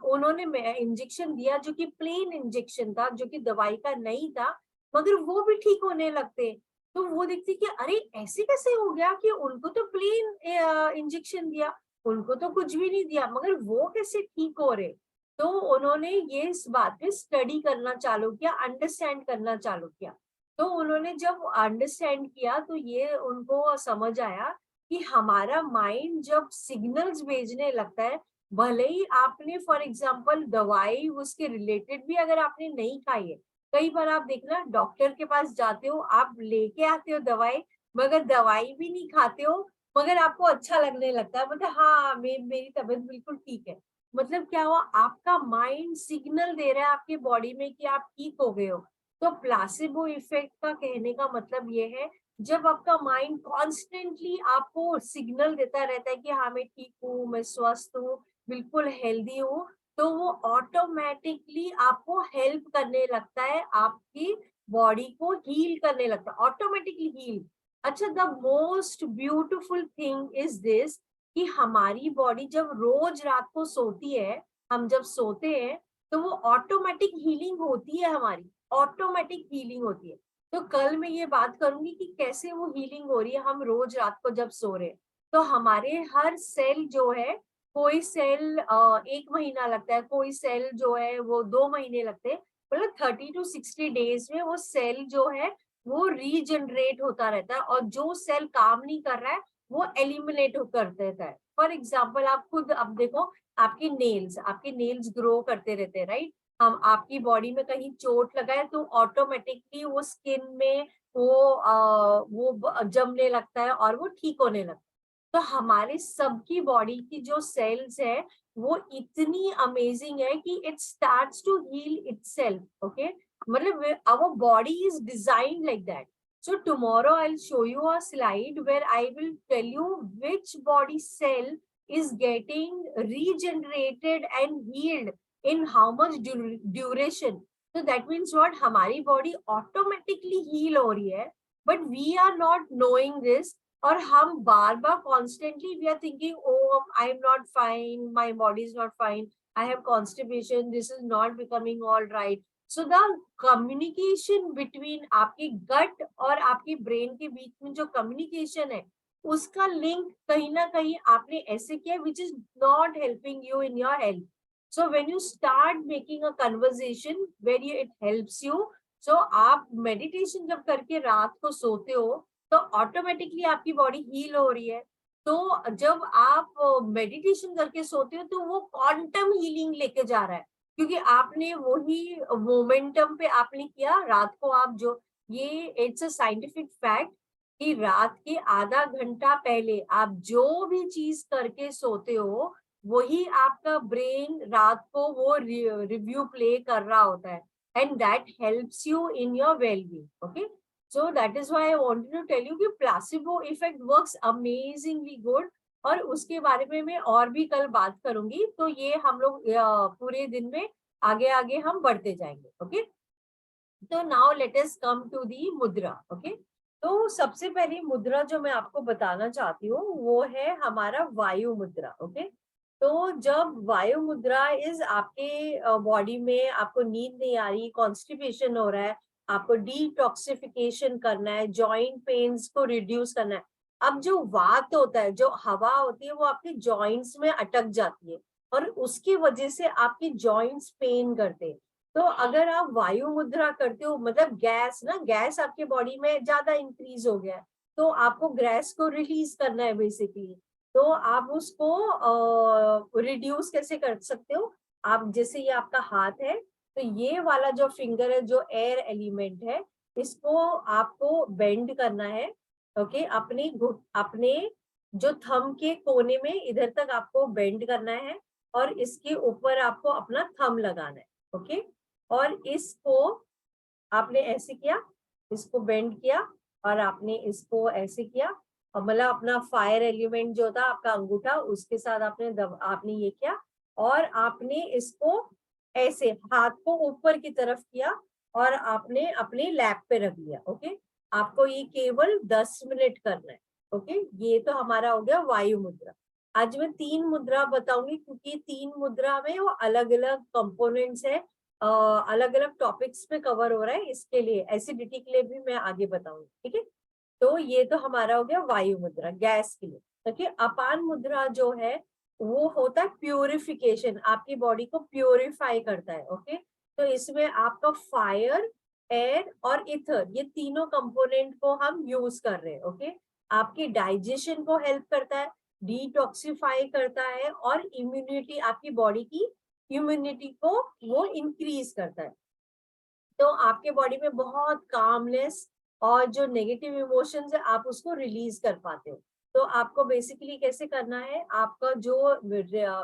उन्होंने इंजेक्शन दिया जो कि प्लेन इंजेक्शन था, जो कि दवाई का नहीं था, मगर वो भी ठीक होने लगते। तो वो देखते कि अरे ऐसे कैसे हो गया कि उनको तो प्लेन इंजेक्शन दिया, उनको तो कुछ भी नहीं दिया, मगर वो कैसे ठीक हो रहे। तो उन्होंने ये इस बात पे स्टडी करना चालू किया, अंडरस्टैंड करना चालू किया। तो उन्होंने जब अंडरस्टैंड किया तो ये उनको समझ आया कि हमारा माइंड जब सिग्नल्स भेजने लगता है, भले ही आपने फॉर एग्जांपल दवाई उसके रिलेटेड भी अगर आपने नहीं खाई है, कई बार आप देखना डॉक्टर के पास जाते हो, आप लेके आते हो दवाई, मगर दवाई भी नहीं खाते हो, मगर आपको अच्छा लगने लगता है, मतलब हाँ मेरी तबीयत बिल्कुल ठीक है। मतलब क्या हुआ, आपका माइंड सिग्नल दे रहा है आपकी बॉडी में कि आप ठीक हो गए हो। तो प्लासिबो इफेक्ट का कहने का मतलब ये है, जब आपका माइंड कॉन्स्टेंटली आपको सिग्नल देता रहता है कि हाँ मैं ठीक हूँ, मैं स्वस्थ हूँ, बिल्कुल हेल्दी हूँ, तो वो ऑटोमेटिकली आपको हेल्प करने लगता है, आपकी बॉडी को हील करने लगता है, ऑटोमेटिकली हील। अच्छा, the most beautiful thing is this कि हमारी बॉडी जब रोज रात को सोती है हम जब सोते हैं तो वो ऑटोमेटिक हीलिंग होती है, हमारी ऑटोमेटिक हीलिंग होती है। तो कल मैं ये बात करूंगी कि कैसे वो हीलिंग हो रही है हम रोज रात को जब सो रहे हैं। तो हमारे हर सेल जो है, कोई सेल 1 महीना लगता है, कोई सेल जो है वो 2 महीने लगते हैं, मतलब 30 to 60 डेज में वो सेल जो है वो रीजनरेट होता रहता है, और जो सेल काम नहीं कर रहा है वो एलिमिनेट कर देता है। फॉर एग्जाम्पल आप खुद अब देखो, आपके नेल्स ग्रो करते रहते हैं, राइट। हम आपकी बॉडी में कहीं चोट लगा है तो ऑटोमेटिकली वो स्किन में वो जमने लगता है और वो ठीक होने लगता है। तो हमारे सबकी बॉडी की जो सेल्स है वो इतनी अमेजिंग है कि it starts to heal itself. Okay, मतलब our body is designed like that. So tomorrow I'll show you a slide where I will tell you which body cell is getting regenerated and healed in how much duration. So that means what, हमारी body automatically heal हो रही है, but we are not knowing this. और हम बार बार constantly we are thinking, oh I am not fine, my body is not fine, I have constipation, this is not becoming all right. So the communication between आपके gut और आपके brain के बीच में जो communication है उसका link कहीं ना कहीं आपने ऐसे किया which is not helping you in your health. So when you start making a conversation where it helps you, so आप meditation जब करके रात को सोते हो तो ऑटोमेटिकली आपकी बॉडी हील हो रही है। तो जब आप मेडिटेशन करके सोते हो तो वो क्वांटम हीलिंग लेके जा रहा है, क्योंकि आपने वही मोमेंटम पे आपने किया। रात को आप जो ये इट्स अ साइंटिफिक फैक्ट कि रात के आधा घंटा पहले आप जो भी चीज करके सोते हो वही आपका ब्रेन रात को वो रिव्यू प्ले कर रहा होता है, and that helps you in your wellbeing. Okay, so that is why I wanted to tell you कि placebo effect works amazingly good, और उसके बारे में मैं और भी कल बात करूंगी। तो ये हम लोग पूरे दिन में आगे आगे हम बढ़ते जाएंगे। ओके, तो now let us come to the मुद्रा। ओके, तो सबसे पहली मुद्रा जो मैं आपको बताना चाहती हूँ वो है हमारा वायु मुद्रा। ओके, तो जब वायु मुद्रा इज आपके बॉडी में, आपको नींद नहीं आ रही, कॉन्स्टिपेशन हो रहा है, आपको डिटॉक्सिफिकेशन करना है, जॉइंट पेन्स को रिड्यूस करना है। अब जो वात होता है, जो हवा होती है, वो आपके जॉइंट्स में अटक जाती है और उसकी वजह से आपके जॉइंट्स पेन करते हैं। तो अगर आप वायु मुद्रा करते हो, मतलब गैस आपके बॉडी में ज्यादा इंक्रीज हो गया है, तो आपको गैस को रिलीज करना है बेसिकली। तो आप उसको रिड्यूस कैसे कर सकते हो? आप जैसे ये आपका हाथ है, तो ये वाला जो फिंगर है जो एयर एलिमेंट है, इसको आपको बेंड करना है। ओके, अपने जो थंब के कोने में इधर तक आपको बेंड करना है और इसके ऊपर आपको अपना थंब लगाना है। ओके, और इसको आपने ऐसे किया, इसको बेंड किया और आपने इसको ऐसे किया, और मतलब अपना फायर एलिमेंट जो था आपका अंगूठा, उसके साथ आपने ये किया और आपने इसको ऐसे हाथ को ऊपर की तरफ किया और आपने अपने लैप पे रख लिया। ओके, आपको ये केवल 10 मिनट करना है। ओके, ये तो हमारा हो गया वायु मुद्रा। आज मैं 3 मुद्रा बताऊंगी, क्योंकि 3 मुद्रा में वो अलग अलग कंपोनेंट्स है, अलग अलग टॉपिक्स पे कवर हो रहा है। इसके लिए एसिडिटी के लिए भी मैं आगे बताऊंगी। ठीक है, तो ये तो हमारा हो गया वायु मुद्रा गैस के लिए। देखिए, अपान मुद्रा जो है वो होता है प्यूरिफिकेशन, आपकी बॉडी को प्यूरिफाई करता है। ओके, तो इसमें आपका फायर, एयर और इथर, ये तीनों कंपोनेंट को हम यूज कर रहे हैं। ओके, आपके डाइजेशन को हेल्प करता है, डिटॉक्सिफाई करता है और इम्यूनिटी, आपकी बॉडी की इम्यूनिटी को वो इंक्रीज करता है। तो आपके बॉडी में बहुत कामनेस और जो नेगेटिव इमोशंस है आप उसको रिलीज कर पाते हो। तो आपको बेसिकली कैसे करना है, आपका जो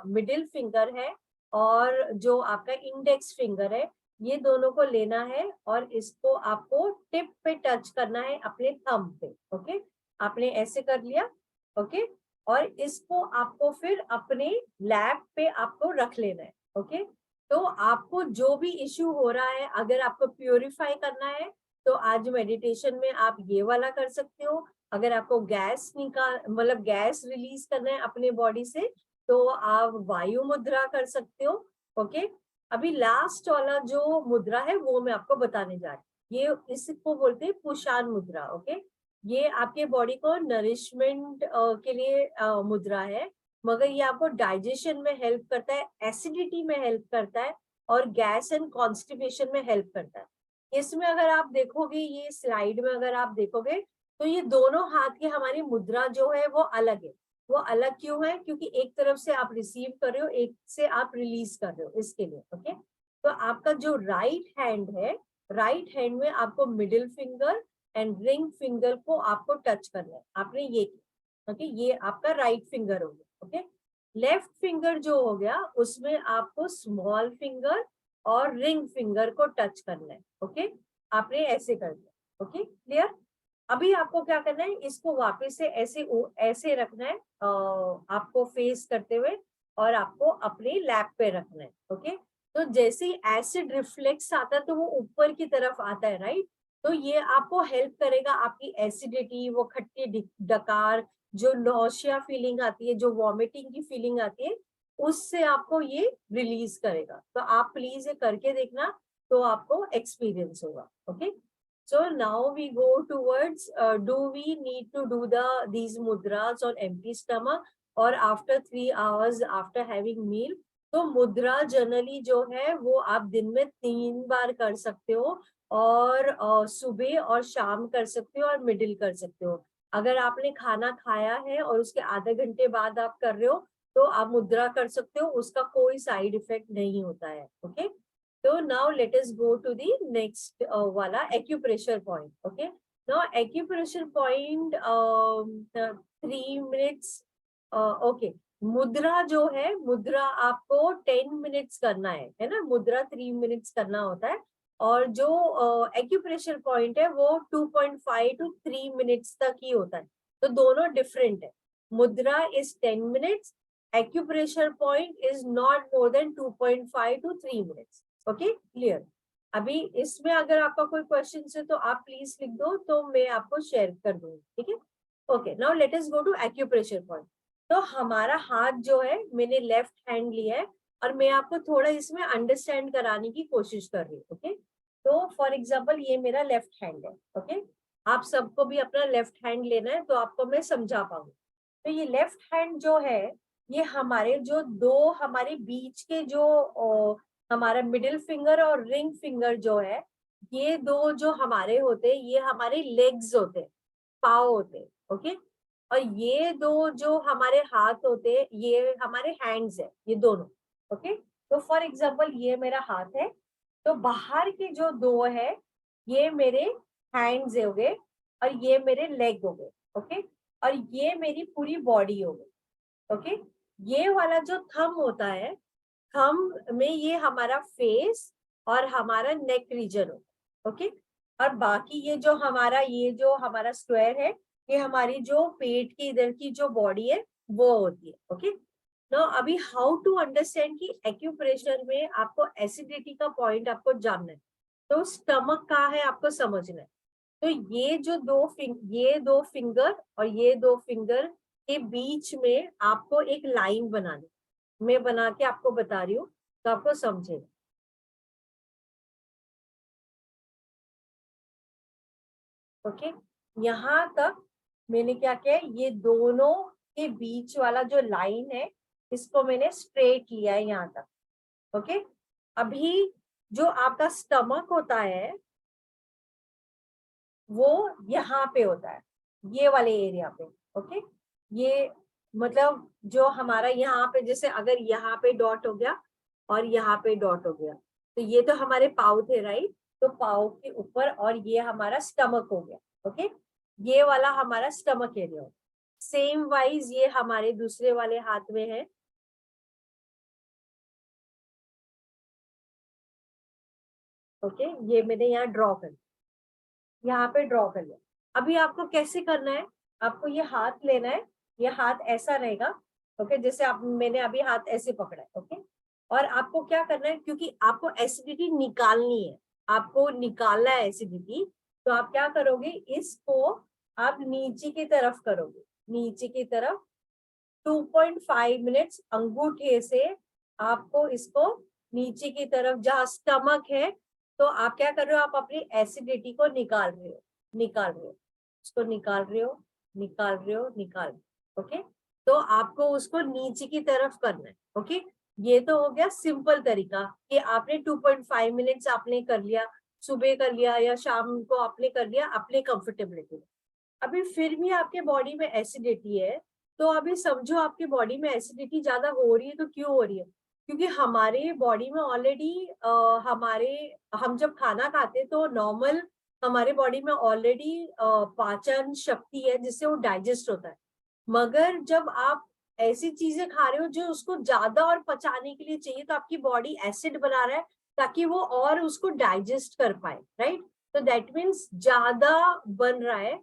मिडिल फिंगर है और जो आपका इंडेक्स फिंगर है, ये दोनों को लेना है और इसको आपको टिप पे टच करना है अपने थंब पे। ओके, आपने ऐसे कर लिया। ओके, और इसको आपको फिर अपने लैप पे आपको रख लेना है। ओके, तो आपको जो भी इश्यू हो रहा है, अगर आपको प्योरीफाई करना है तो आज मेडिटेशन में आप ये वाला कर सकते हो। अगर आपको गैस रिलीज करना है अपने बॉडी से तो आप वायु मुद्रा कर सकते हो। ओके, अभी लास्ट वाला जो मुद्रा है वो मैं आपको बताने जा रही हूँ। ये इसको बोलते हैं पुशान मुद्रा। ओके, ये आपके बॉडी को नरिशमेंट के लिए मुद्रा है, मगर ये आपको डाइजेशन में हेल्प करता है, एसिडिटी में हेल्प करता है और गैस एंड कॉन्स्टिपेशन में हेल्प करता है। इसमें अगर आप देखोगे, ये स्लाइड में अगर आप देखोगे तो ये दोनों हाथ की हमारी मुद्रा जो है वो अलग है। वो अलग क्यों है? क्योंकि एक तरफ से आप रिसीव कर रहे हो, एक से आप रिलीज कर रहे हो, इसके लिए। ओके, तो आपका जो राइट हैंड है, राइट हैंड में आपको middle finger and ring finger को आपको टच करना है। आपने ये किया। ओके, ये आपका राइट फिंगर हो गया। ओके, लेफ्ट फिंगर जो हो गया उसमें आपको स्मॉल फिंगर और रिंग फिंगर को टच करना है। ओके, आपने ऐसे कर दिया। Okay, clear? अभी आपको क्या करना है, इसको वापस से ऐसे रखना है आपको फेस करते हुए, और आपको अपने लैप पे रखना है। ओके, तो जैसे ही एसिड रिफ्लेक्स आता है तो वो ऊपर की तरफ आता है, राइट? तो ये आपको हेल्प करेगा, आपकी एसिडिटी, वो खट्टे डकार, जो नौशिया फीलिंग आती है, जो वॉमिटिंग की फीलिंग आती है, उससे आपको ये रिलीज करेगा। तो आप प्लीज ये करके देखना, तो आपको एक्सपीरियंस होगा। Okay, so now we go towards do we need to do these mudras on empty stomach or after 3 hours after having meal? तो मुद्रा जनरली जो है वो आप दिन में 3 बार कर सकते हो, और सुबह और शाम कर सकते हो, और मिडिल कर सकते हो। अगर आपने खाना खाया है और उसके आधे घंटे बाद आप कर रहे हो तो आप मुद्रा कर सकते हो, उसका कोई साइड इफेक्ट नहीं होता है। Okay, so now let us go to the next wala acupressure point. Okay, now acupressure point 3 minutes. Okay, मुद्रा जो है, मुद्रा आपको 10 मिनट्स करना है ना? मुद्रा 3 मिनट्स करना होता है, और जो एक्यूप्रेशर पॉइंट है वो 2.5 to 3 मिनट्स तक ही होता है। तो दोनों डिफरेंट है। मुद्रा is 10 minutes, acupressure point is not more than 2.5 to 3 minutes. Okay, clear? अभी इसमें अगर आपका कोई क्वेश्चन है तो आप प्लीज लिख दो, तो मैं आपको शेयर कर दूंगी। ठीक है? Okay, now let us go to acupressure point. तो हमारा हाथ जो है, मैंने लेफ्ट हैंड लिया है, और मैं आपको थोड़ा इसमें अंडरस्टैंड कराने की कोशिश कर रही हूँ। ओके, तो फॉर एग्जाम्पल ये मेरा लेफ्ट हैंड है। ओके, आप सबको भी अपना लेफ्ट हैंड लेना है, तो आपको मैं समझा पाऊंगी। तो ये लेफ्ट हैंड जो है, ये हमारे जो दो हमारे बीच के जो हमारा मिडिल फिंगर और रिंग फिंगर जो है, ये दो जो हमारे होते हैं, ये हमारे लेग्स होते हैं, पाँव होते हैं। ओके, और ये दो जो हमारे हाथ होते हैं, ये हमारे हैंड्स है, ये दोनों। ओके, तो फॉर एग्जाम्पल ये मेरा हाथ है, तो बाहर के जो दो है ये मेरे हैंड्स हो गए, और ये मेरे लेग हो गए। ओके, और ये मेरी पूरी बॉडी हो गई। ओके, ये वाला जो थंब होता है, थंब में ये हमारा फेस और हमारा नेक रीजन हो। ओके, और बाकी ये जो हमारा स्क्वायर है, ये हमारी जो पेट के इधर की जो बॉडी है वो होती है। ओके, नाउ अभी हाउ टू अंडरस्टैंड कि एक्यूप्रेशर में आपको एसिडिटी का पॉइंट आपको जानना है, तो स्टमक का है आपको समझना है। तो ये जो दो फिंगर और ये दो फिंगर के बीच में आपको एक लाइन बनानी, मैं बना के आपको बता रही हूँ, तो आपको समझेगा। ओके, यहाँ तक मैंने क्या किया है, ये दोनों के बीच वाला जो लाइन है, इसको मैंने स्ट्रेट लिया है यहाँ तक। ओके, अभी जो आपका स्टमक होता है वो यहाँ पे होता है, ये वाले एरिया पे। ओके, ये मतलब जो हमारा यहाँ पे, जैसे अगर यहाँ पे डॉट हो गया और यहाँ पे डॉट हो गया, तो ये तो हमारे पाँव थे, राइट? तो पाँव के ऊपर, और ये हमारा स्टमक हो गया। ओके, ये वाला हमारा स्टमक एरिया हो। सेम वाइज ये हमारे दूसरे वाले हाथ में है। ओके, ये मैंने यहाँ ड्रॉ कर, यहाँ पे ड्रॉ कर लिया। अभी आपको कैसे करना है, आपको ये हाथ लेना है, ये हाथ ऐसा रहेगा। ओके, जैसे मैंने अभी हाथ ऐसे पकड़ा है। ओके, और आपको क्या करना है, क्योंकि आपको एसिडिटी निकालनी है, आपको निकालना है एसिडिटी, तो आप क्या करोगे, इसको आप नीचे की तरफ करोगे, नीचे की तरफ 2.5 मिनट्स अंगूठे से आपको इसको नीचे की तरफ जहाँ स्टमक है, तो आप क्या कर रहे हो, आप अपनी एसिडिटी को निकाल रहे हो, उसको निकाल रहे हो, निकाल रहे हो, निकाल रहे हो। ओके, तो आपको उसको नीचे की तरफ करना है। ओके, ये तो हो गया सिंपल तरीका कि आपने 2.5 मिनट्स आपने कर लिया, सुबह कर लिया या शाम को आपने कर लिया अपने कंफर्टेबिलिटी में। अभी फिर भी आपके बॉडी में एसिडिटी है, तो अभी समझो आपकी बॉडी में एसिडिटी ज्यादा हो रही है, तो क्यों हो रही है? क्योंकि हमारे बॉडी में ऑलरेडी हम जब खाना खाते हैं तो नॉर्मल हमारे बॉडी में ऑलरेडी पाचन शक्ति है जिससे वो डाइजेस्ट होता है। मगर जब आप ऐसी चीजें खा रहे हो जो उसको ज्यादा और पचाने के लिए चाहिए, तो आपकी बॉडी एसिड बना रहा है ताकि वो और उसको डाइजेस्ट कर पाए, राइट? तो दैट मीन्स ज्यादा बन रहा है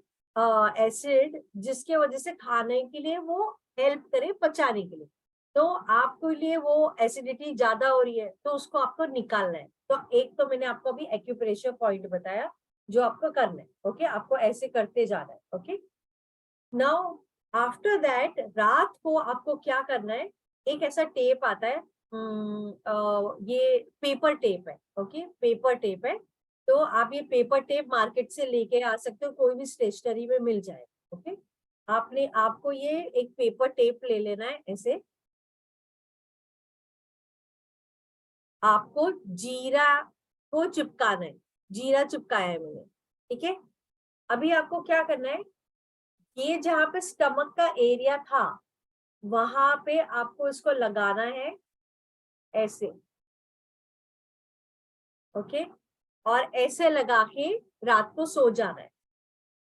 एसिड, जिसके वजह से खाने के लिए वो हेल्प करे पचाने के लिए। तो आपके लिए वो एसिडिटी ज्यादा हो रही है, तो उसको आपको निकालना है। तो एक तो मैंने आपको अभी एक्यूप्रेशर पॉइंट बताया जो आपको करना है। ओके, आपको ऐसे करते जाना है। ओके, नाउ आफ्टर दैट रात को आपको क्या करना है, एक ऐसा टेप आता है, ये पेपर टेप है। ओके, पेपर टेप है, तो आप ये पेपर टेप मार्केट से लेके आ सकते हो, कोई भी स्टेशनरी में मिल जाए। ओके, आपको ये एक पेपर टेप ले लेना है, ऐसे आपको जीरा को चिपकाना है, जीरा चिपकाया है मैंने। ठीक है, अभी आपको क्या करना है, ये जहाँ पे स्टमक का एरिया था वहां पे आपको इसको लगाना है ऐसे। ओके, और ऐसे लगा के रात को सो जाना है,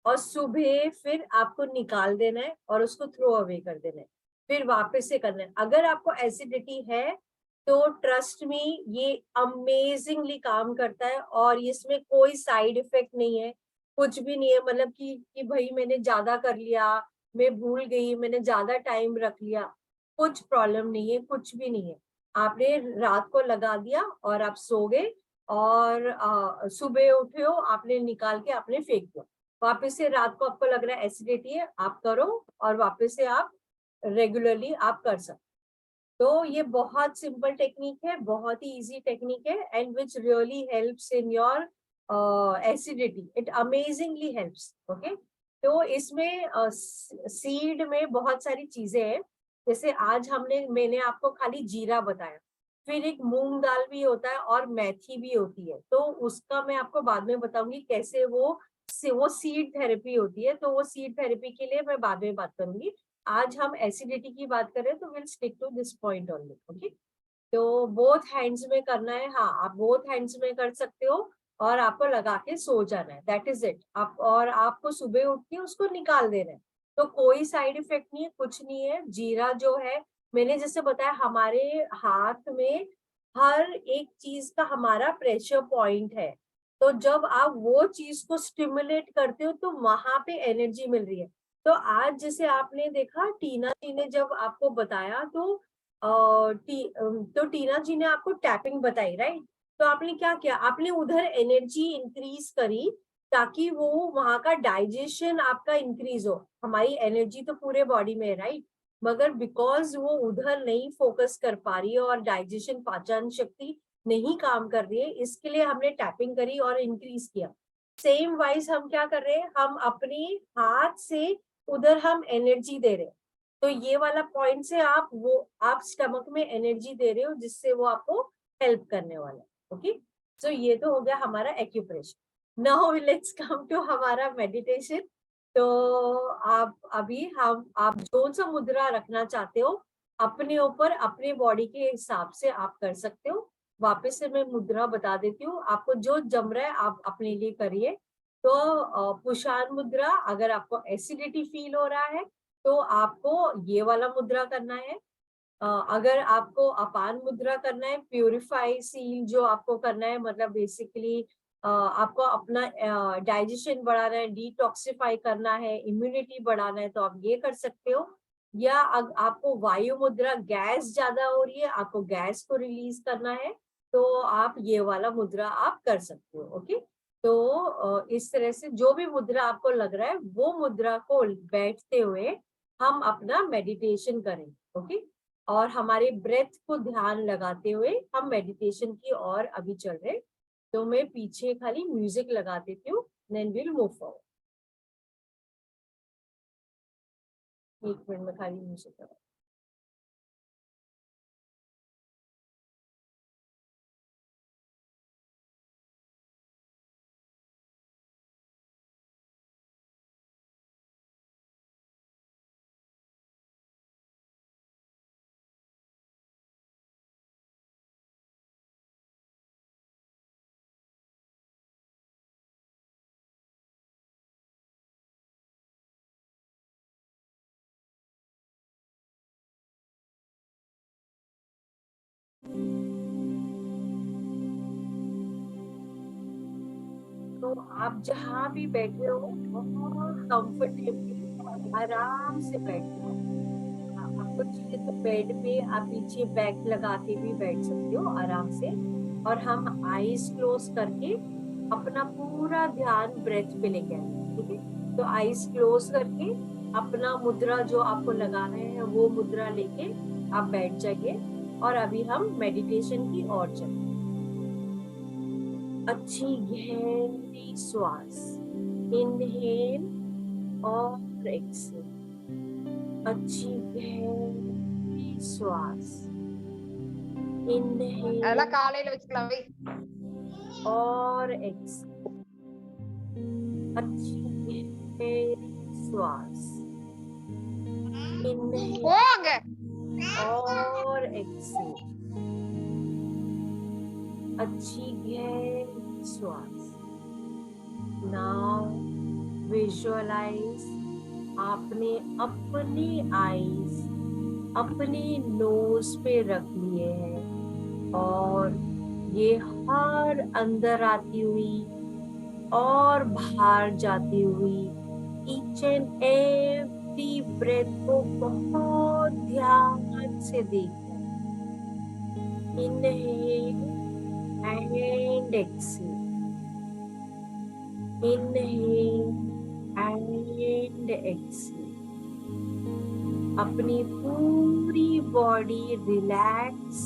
और सुबह फिर आपको निकाल देना है और उसको थ्रो अवे कर देना है, फिर वापस से करना है। अगर आपको एसिडिटी है तो ट्रस्ट मी, ये अमेजिंगली काम करता है और इसमें कोई साइड इफेक्ट नहीं है, कुछ भी नहीं है। मतलब कि भाई मैंने ज्यादा कर लिया, मैं भूल गई, मैंने ज्यादा टाइम रख लिया, कुछ प्रॉब्लम नहीं है, कुछ भी नहीं है। आपने रात को लगा दिया और आप सो गए, और सुबह उठे हो, आपने निकाल के आपने फेंक दिया। वापस से रात को आपको लग रहा है एसिडिटी है, आप करो और वापस से आप रेगुलरली आप कर सकते। तो ये बहुत सिंपल टेक्निक है, बहुत ही इजी टेक्निक है, and which really helps in your acidity, it amazingly helps. Okay, तो इसमें सीड में बहुत सारी चीजें हैं, जैसे आज मैंने आपको खाली जीरा बताया, फिर एक मूंग दाल भी होता है और मेथी भी होती है, तो उसका मैं आपको बाद में बताऊंगी कैसे वो सीड थेरेपी होती है, तो वो सीड थेरेपी के लिए मैं बाद में बात करूंगी। आज हम एसिडिटी की बात करें तो will stick to this point only. Okay, तो बोथ हैंड्स में करना है, हाँ आप बोथ हैंड्स में कर सकते हो, और आपको लगा के सो जाना है, दैट इज इट। आप और आपको सुबह उठ के उसको निकाल देना है, तो कोई साइड इफेक्ट नहीं है, कुछ नहीं है। जीरा जो है, मैंने जैसे बताया, हमारे हाथ में हर एक चीज का हमारा प्रेशर पॉइंट है, तो जब आप वो चीज को स्टिमुलेट करते हो तो वहां पे एनर्जी मिल रही है। तो आज जैसे आपने देखा, टीना जी ने जब आपको बताया, तो टीना जी ने आपको टैपिंग बताई, राइट? तो आपने क्या किया, आपने उधर एनर्जी इंक्रीज करी ताकि वो वहां का डाइजेशन आपका इंक्रीज हो। हमारी एनर्जी तो पूरे बॉडी में है, राइट? मगर बिकॉज वो उधर नहीं फोकस कर पा रही है और डाइजेशन पाचन शक्ति नहीं काम कर रही है, इसके लिए हमने टैपिंग करी और इंक्रीज किया। सेम वाइज हम क्या कर रहे हैं, हम अपने हाथ से उधर हम एनर्जी दे रहे हैं, तो ये वाला पॉइंट से आप स्टमक में एनर्जी दे रहे हो, जिससे वो आपको हेल्प करने वाला है। ओके, सो ये तो हो गया हमारा acupressure. Now let's come to हमारा मेडिटेशन। तो आप जो सा मुद्रा रखना चाहते हो अपने ऊपर, अपने बॉडी के हिसाब से आप कर सकते हो। वापस से मैं मुद्रा बता देती हूँ, आपको जो जम रहा है आप अपने लिए करिए। तो पुशान मुद्रा, अगर आपको एसिडिटी फील हो रहा है तो आपको ये वाला मुद्रा करना है। अगर आपको अपान मुद्रा करना है, प्यूरिफाई सील जो आपको करना है, मतलब बेसिकली आपको अपना डाइजेशन बढ़ाना है, डिटॉक्सिफाई करना है, इम्यूनिटी बढ़ाना है, तो आप ये कर सकते हो। या आपको वायु मुद्रा, गैस ज्यादा हो रही है, आपको गैस को रिलीज करना है, तो आप ये वाला मुद्रा आप कर सकते हो। ओके, तो इस तरह से जो भी मुद्रा आपको लग रहा है वो मुद्रा को बैठते हुए हम अपना मेडिटेशन करें। ओके, और हमारे ब्रेथ को ध्यान लगाते हुए हम मेडिटेशन की ओर अभी चल रहे। तो मैं पीछे खाली म्यूजिक लगा देती हूँ, then will move forward. 1 minute में खाली म्यूजिक लगा। तो आप जहाँ भी बैठे हो बहुत कंफर्टेबली आराम से बैठे हो। आपको चाहिए तो बेड पे आप पीछे बैक लगा के भी बैठ सकते हो आराम से। और हम आईज क्लोज करके अपना पूरा ध्यान ब्रेथ पे लेके आएंगे, ठीक है। तो आईज क्लोज करके अपना मुद्रा जो आपको लगाना है वो मुद्रा लेके आप बैठ जाइए। और अभी हम मेडिटेशन की ओर चलें। अच्छी गहरी श्वास, इनहेल और एक्सेल। अच्छी गहरी श्वास, इनहेल और एक्सेल। अच्छी गहरी श्वास, इनहेल और एक्सेल। अच्छी गहरी श्वास। नाउ विजुअलाइज आपने अपने आईज अपने नोज पे रख लिए हैं और ये हर अंदर आती हुई और बाहर जाती हुई ईच एंड एवरी ब्रेथ को बहुत ध्यान से देखना। Inhale and exhale. Inhale and exhale. अपनी पूरी body relax,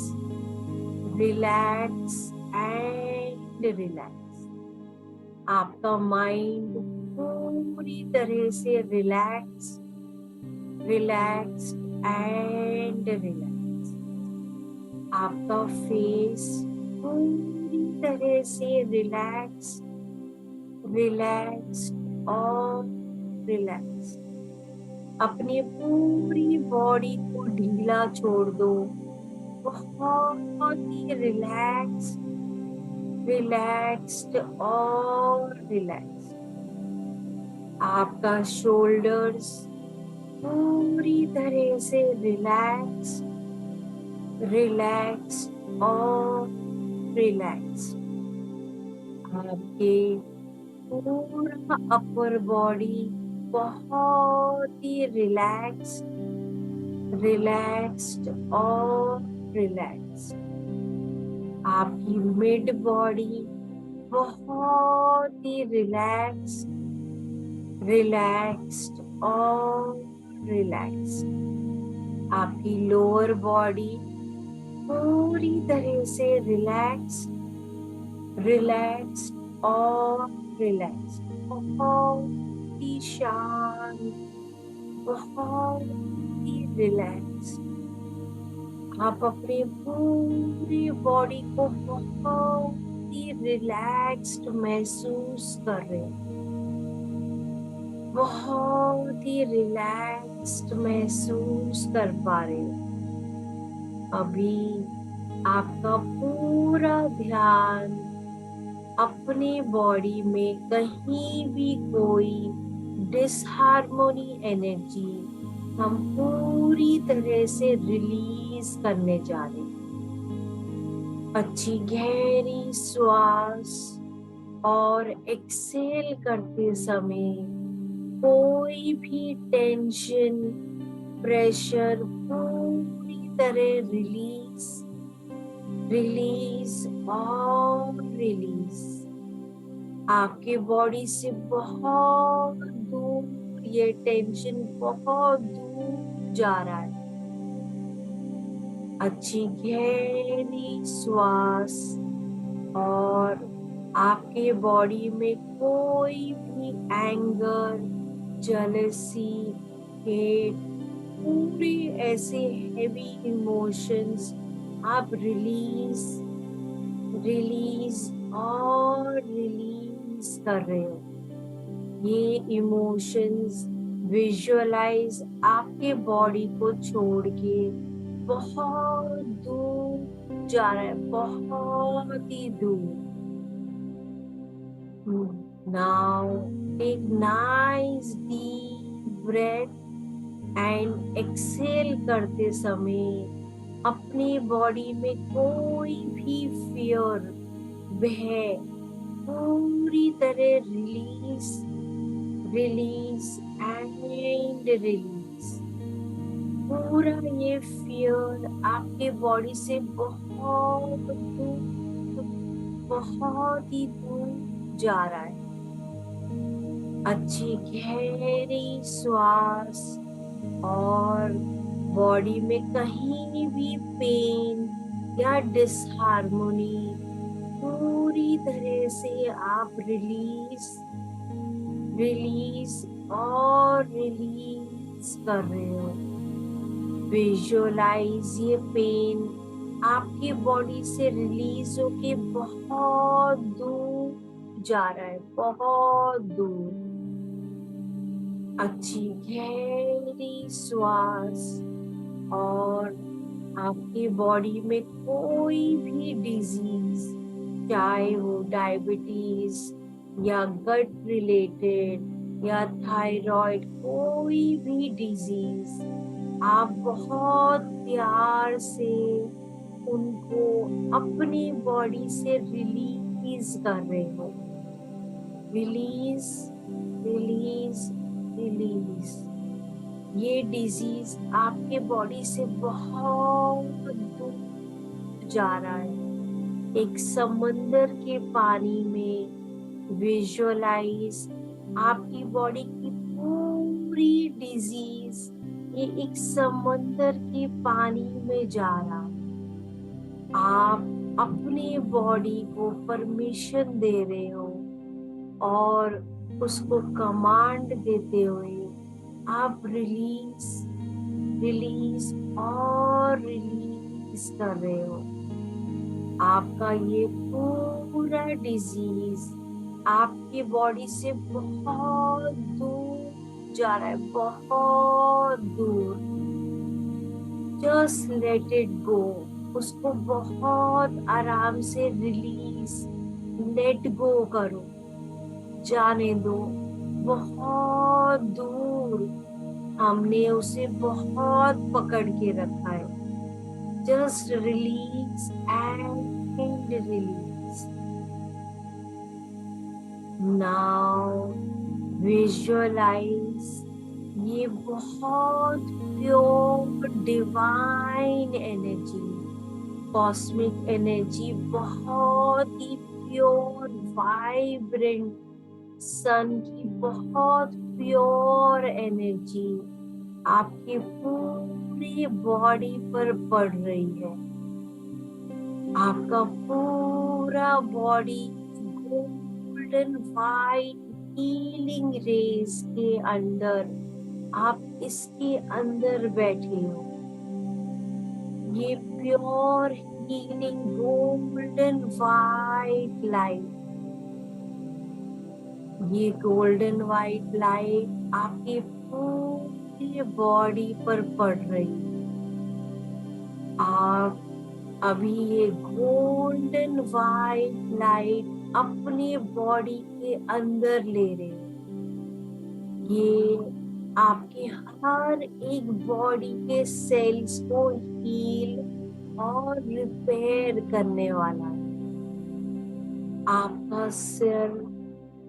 relax and relax. आपका माइंड पूरी तरह से रिलैक्स, रिलैक्स एंड रिलैक्स। आपका फेस पूरी तरह से रिलैक्स, रिलैक्स और रिलैक्स। अपनी पूरी बॉडी को ढीला छोड़ दो, बहुत ही रिलैक्स, रिलैक्स्ड और रिलैक्स। आपका शोल्डर्स पूरी तरह से रिलैक्स, रिलैक्स और रिलैक्स। आपके पूरा अपर बॉडी बहुत ही रिलैक्स, रिलैक्स्ड और रिलैक्स। आपकी मिड बॉडी बहुत ही रिलैक्स, रिलैक्स्ड और रिलैक्स्ड। आपकी लोअर बॉडी पूरी तरह से रिलैक्स, रिलैक्स्ड और रिलैक्स। बहुत ही शांत, बहुत ही रिलैक्स। आप अपनी पूरी बॉडी को बहुत ही रिलैक्स्ड महसूस कर रहे हैं, बहुत ही रिलैक्स्ड महसूस कर पा रहे हैं। अभी आपका पूरा ध्यान अपने बॉडी में कहीं भी कोई डिसहार्मोनी एनर्जी हम पूरी तरह से रिलीज करने जा रहे हैं। अच्छी गहरी श्वास और एक्सेल करते समय कोई भी टेंशन, प्रेशर पूरी तरह रिलीज, रिलीज और रिलीज। आपके बॉडी से बहुत दूर ये टेंशन बहुत दूर जा रहा है। अच्छी गहरी श्वास और आपके बॉडी में कोई भी एंगर, जेलसी, हेट, पूरे ऐसे हैवी इमोशंस आप रिलीज और रिलीज कर रहे हो। ये इमोशंस विजुअलाइज आपके बॉडी को छोड़ के बहुत दूर जा रहा है, बहुत ही दूर। Now take nice deep breath and exhale करते समय अपनी बॉडी में कोई भी फियर, भय पूरी तरह रिलीज एंड रिलीज। पूरा ये फियर आपके बॉडी से बहुत ही दूर जा रहा है। अच्छी गहरी श्वास और बॉडी में कहीं भी पेन या डिसहार्मोनी पूरी तरह से आप रिलीज और रिलीज कर रहे हो। विजुअलाइज ये पेन आपकी बॉडी से रिलीज होके बहुत दूर जा रहा है, बहुत दूर। अच्छी गहरी श्वास और आपकी बॉडी में कोई भी डिजीज, चाहे वो डायबिटीज या गट रिलेटेड या थायराइड, कोई भी डिजीज, आप बहुत प्यार से उनको अपनी बॉडी से रिलीज कर रहे हो। रिलीज। ये डिजीज आपके बॉडी से बहुत दूर जा रहा है। एक समंदर के पानी में विजुअलाइज आपकी बॉडी की पूरी डिजीज ये एक समंदर के पानी में जा रहा है। आप अपने बॉडी को परमिशन दे रहे हो और उसको कमांड देते हुए आप रिलीज और रिलीज कर रहे हो। आपका ये पूरा डिजीज आपकी बॉडी से बहुत दूर जा रहा है, बहुत दूर। Just let it go. उसको बहुत आराम से लेट गो करो, जाने दो। बहुत दूर हमने उसे बहुत पकड़ के रखा है। Just release and release. Now visualize ये बहुत pure divine energy, cosmic energy, बहुत ही प्योर वाइब्रेंट सन की बहुत प्योर एनर्जी आपकी पूरी बॉडी पर पड़ रही है। आपका पूरा body golden white healing rays के अंदर, आप इसके अंदर बैठे हो। ये pure healing golden white light, ये गोल्डन वाइट लाइट आपकी पूरी बॉडी पर पड़ रही है। आप अभी ये गोल्डन वाइट लाइट अपनी बॉडी के अंदर ले रहे हैं। ये आपके हर एक बॉडी के सेल्स को हील और रिपेयर करने वाला है। आपका सिर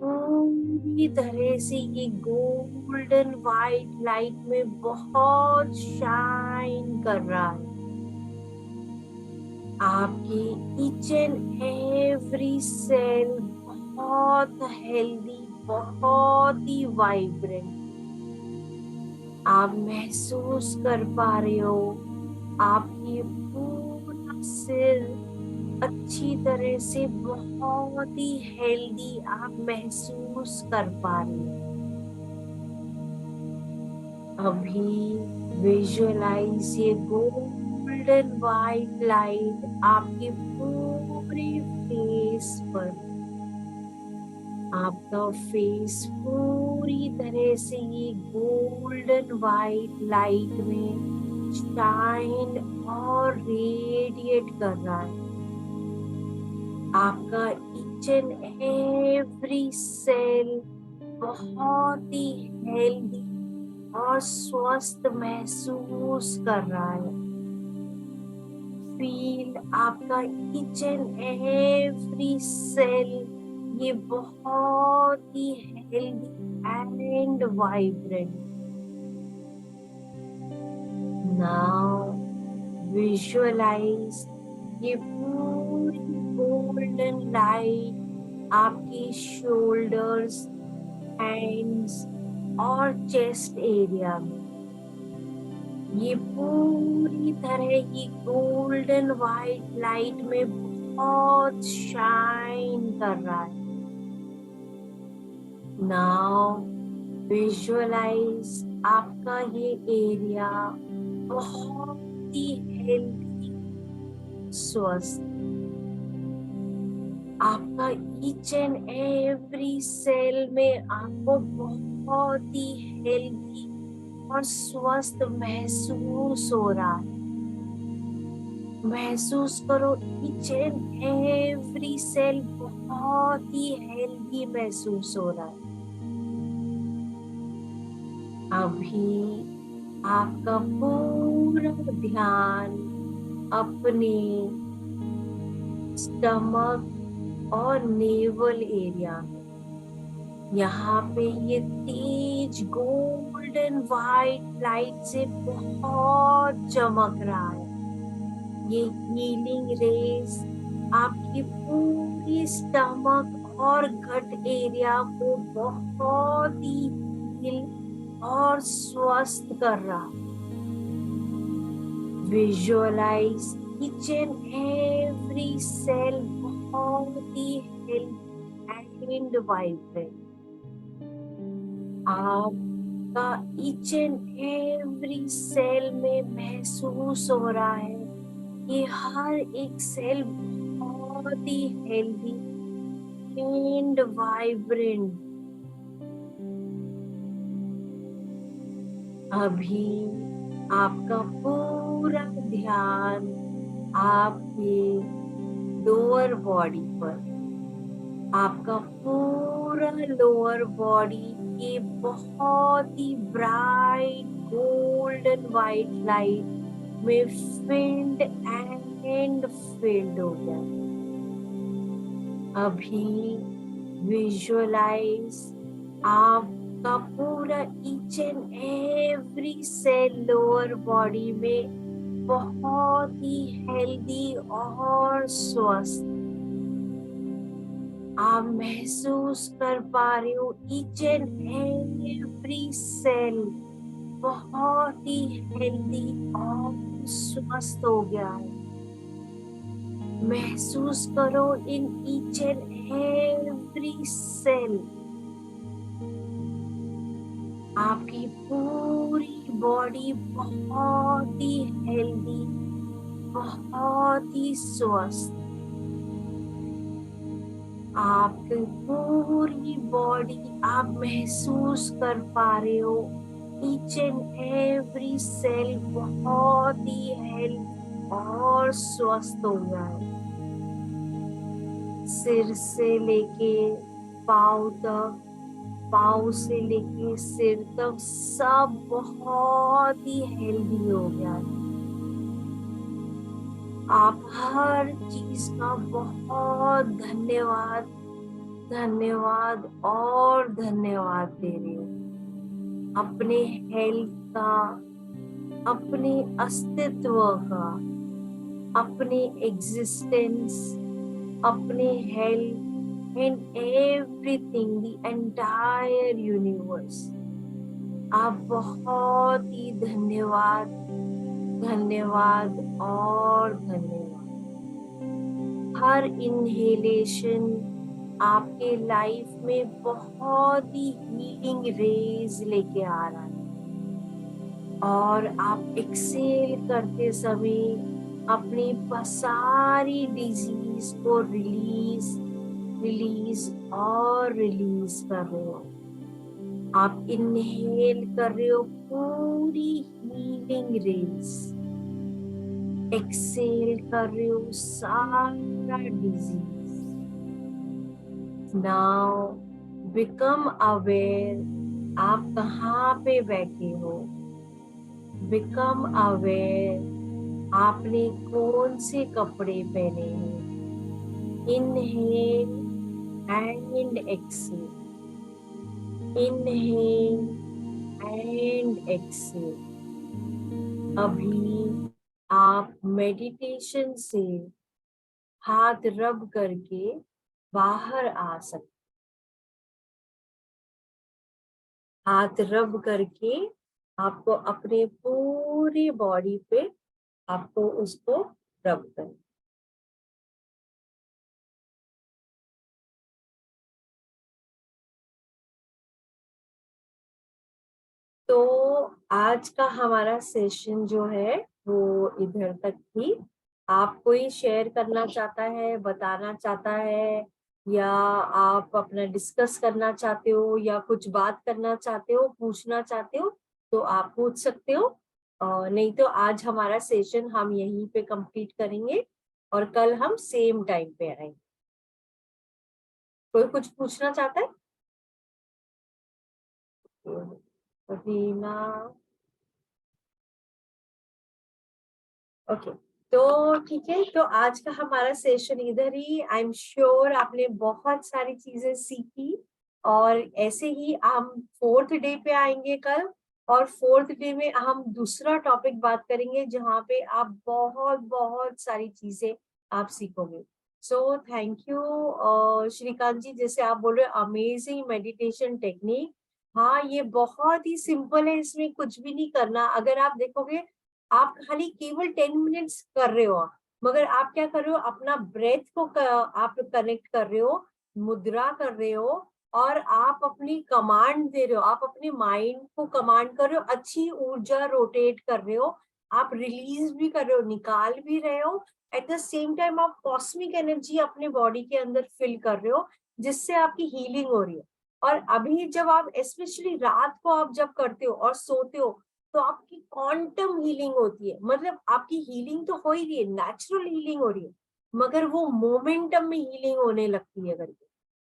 पूरी तरह से ये गोल्डन वाइट लाइट में बहुत शाइन कर रहा है। आपकी ईच एंड एवरी सेल बहुत हेल्दी, बहुत ही वाइब्रेंट। आप महसूस कर पा रहे हो आपकी पूरा सिर अच्छी तरह से बहुत ही हेल्दी आप महसूस कर पा रहे हैं। अभी विजुअलाइज ये गोल्डन वाइट लाइट आपके पूरे फेस पर, आपका फेस पूरी तरह से ये गोल्डन वाइट लाइट में शाइन और रेडिएट कर रहा है। आपका ईच एंड एवरी सेल बहुत ही हेल्दी और स्वस्थ महसूस कर रहा है। फील आपका ईच एंड एवरी सेल ये बहुत ही healthy and vibrant. Now visualize ये पूरी गोल्डन लाइट आपके शोल्डर्स, हैंड्स और चेस्ट एरिया में, ये पूरी तरह ये गोल्डन वाइट लाइट में बहुत शाइन कर रहा है। नाउ विजुअलाइज आपका ये एरिया बहुत ही हेल्दी, स्वस्थ, आपका ईच एंड एवरी सेल में आपको बहुत ही हेल्दी और स्वस्थ महसूस हो रहा है। महसूस करो ईच एंड एवरी सेल बहुत ही हेल्दी महसूस हो रहा है। अभी आपका पूरा ध्यान अपने स्टमक और नेवल एरिया में, यहाँ पे ये तेज गोल्डन वाइट लाइट से बहुत चमक रहा है। ये हीलिंग रेज आपकी पूरी स्टमक और गट एरिया को बहुत ही हील और स्वस्थ कर रहा है। Visualize each and every cell बहुत ही हेल्दी एंड वाइब्रेंट। आपका ईच एंड एवरी सेल में महसूस हो रहा है कि हर एक सेल बहुत ही हेल्दी एंड वाइब्रेंट। अभी आपका पूरा ध्यान आपके लोअर बॉडी पर, आपका पूरा लोअर बॉडी ये बहुत ही ब्राइट गोल्डन वाइट लाइट में फिल्ड एंड फिल्ड हो गया। अभी विजुअलाइज आपका पूरा each and every cell lower body में बहुत ही हेल्दी और स्वस्थ। आप महसूस कर पा रहे हो ईच एंड एवरी सेल बहुत ही हेल्दी और स्वस्थ हो गया है। महसूस करो in each and every cell, आपकी पूरी बॉडी बहुत ही हेल्दी, बहुत ही स्वस्थ। आपकी पूरी बॉडी आप महसूस कर पा रहे हो ईच एंड एवरी सेल बहुत ही हेल्दी और स्वस्थ हो गया है। सिर से लेके पाँव तक, पाँव से लेके सिर तक सब बहुत ही हेल्दी हो गया है। आप हर चीज का बहुत धन्यवाद, धन्यवाद और धन्यवाद दे रहे हो। अपने हेल्थ का, अपने अस्तित्व का, अपने एग्जिस्टेंस, अपने health and everything, the entire universe, आप बहुत ही धन्यवाद धन्यवाद और धन्यवाद। हर इनहेलेशन आपके लाइफ में बहुत ही हीलिंग रेज लेके आ रहा है, और आप एक्सेल करते समय अपनी सारी डिजीज को रिलीज और रिलीज कर रहे हो। आप इनहेल कर रहे हो पूरी हीलिंग रेज, एक्सेल कर रहे हो सारा डिजीज। नाउ बिकम अवेयर, आप कहाँ पे बैठे हो। बिकम अवेयर, आपने कौन से कपड़े पहने हैं। Inhale and exhale, inhale and exhale. अभी आप मेडिटेशन से हाथ रब करके बाहर आ सकते। हाथ रब करके आपको अपने पूरी बॉडी पे आपको उसको रब करना। तो आज का हमारा सेशन जो है वो इधर तक ही। आप कोई शेयर करना चाहता है, बताना चाहता है, या आप अपना डिस्कस करना चाहते हो, या कुछ बात करना चाहते हो, पूछना चाहते हो, तो आप पूछ सकते हो। नहीं तो आज हमारा सेशन हम यहीं पे कंप्लीट करेंगे और कल हम सेम टाइम पे आएंगे। कोई कुछ पूछना चाहता है? रीना, ओके, तो ठीक है। तो आज का हमारा सेशन इधर ही। आई एम श्योर आपने बहुत सारी चीजें सीखी, और ऐसे ही हम 4th डे पे आएंगे कल, और 4th डे में हम दूसरा टॉपिक बात करेंगे जहाँ पे आप बहुत बहुत सारी चीजें आप सीखोगे। सो थैंक यू श्रीकांत जी, जैसे आप बोल रहे हो अमेजिंग मेडिटेशन टेक्निक। हाँ, ये बहुत ही सिंपल है, इसमें कुछ भी नहीं करना। अगर आप देखोगे, आप खाली केवल 10 मिनट्स कर रहे हो, मगर आप क्या कर रहे हो, अपना ब्रेथ को आप कनेक्ट कर रहे हो, मुद्रा कर रहे हो, और आप अपनी कमांड दे रहे हो, आप अपने माइंड को कमांड कर रहे हो, अच्छी ऊर्जा रोटेट कर रहे हो, आप रिलीज भी कर रहे हो, निकाल भी रहे हो। एट द सेम टाइम आप कॉस्मिक एनर्जी अपने बॉडी के अंदर फिल कर रहे हो, जिससे आपकी हीलिंग हो रही है। और अभी जब आप स्पेशली रात को आप जब करते हो और सोते हो, तो आपकी क्वांटम हीलिंग होती है। मतलब आपकी हीलिंग तो हो ही रही है, नेचुरल हीलिंग हो रही है, मगर वो मोमेंटम में हीलिंग होने लगती है करके।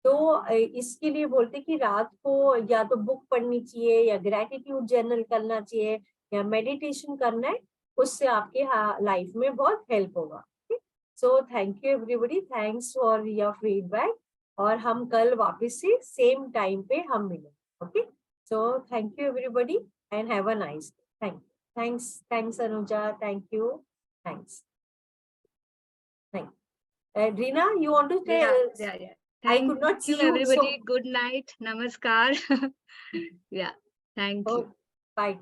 तो इसके लिए बोलते कि रात को या तो बुक पढ़नी चाहिए, या ग्रेटिट्यूड जर्नल करना चाहिए, या मेडिटेशन करना है, उससे आपके लाइफ में बहुत हेल्प होगा। So thank you everybody, thanks for your feedback, और हम कल वापस से सेम टाइम पे हम मिलेंगे। Okay, so thank you everybody and have a nice day. Thanks Anuja, thank you, thanks. Reena, you want to say? Yeah. I could not Thank you see you, everybody. so Good night. Namaskar. Yeah, thank you. bye.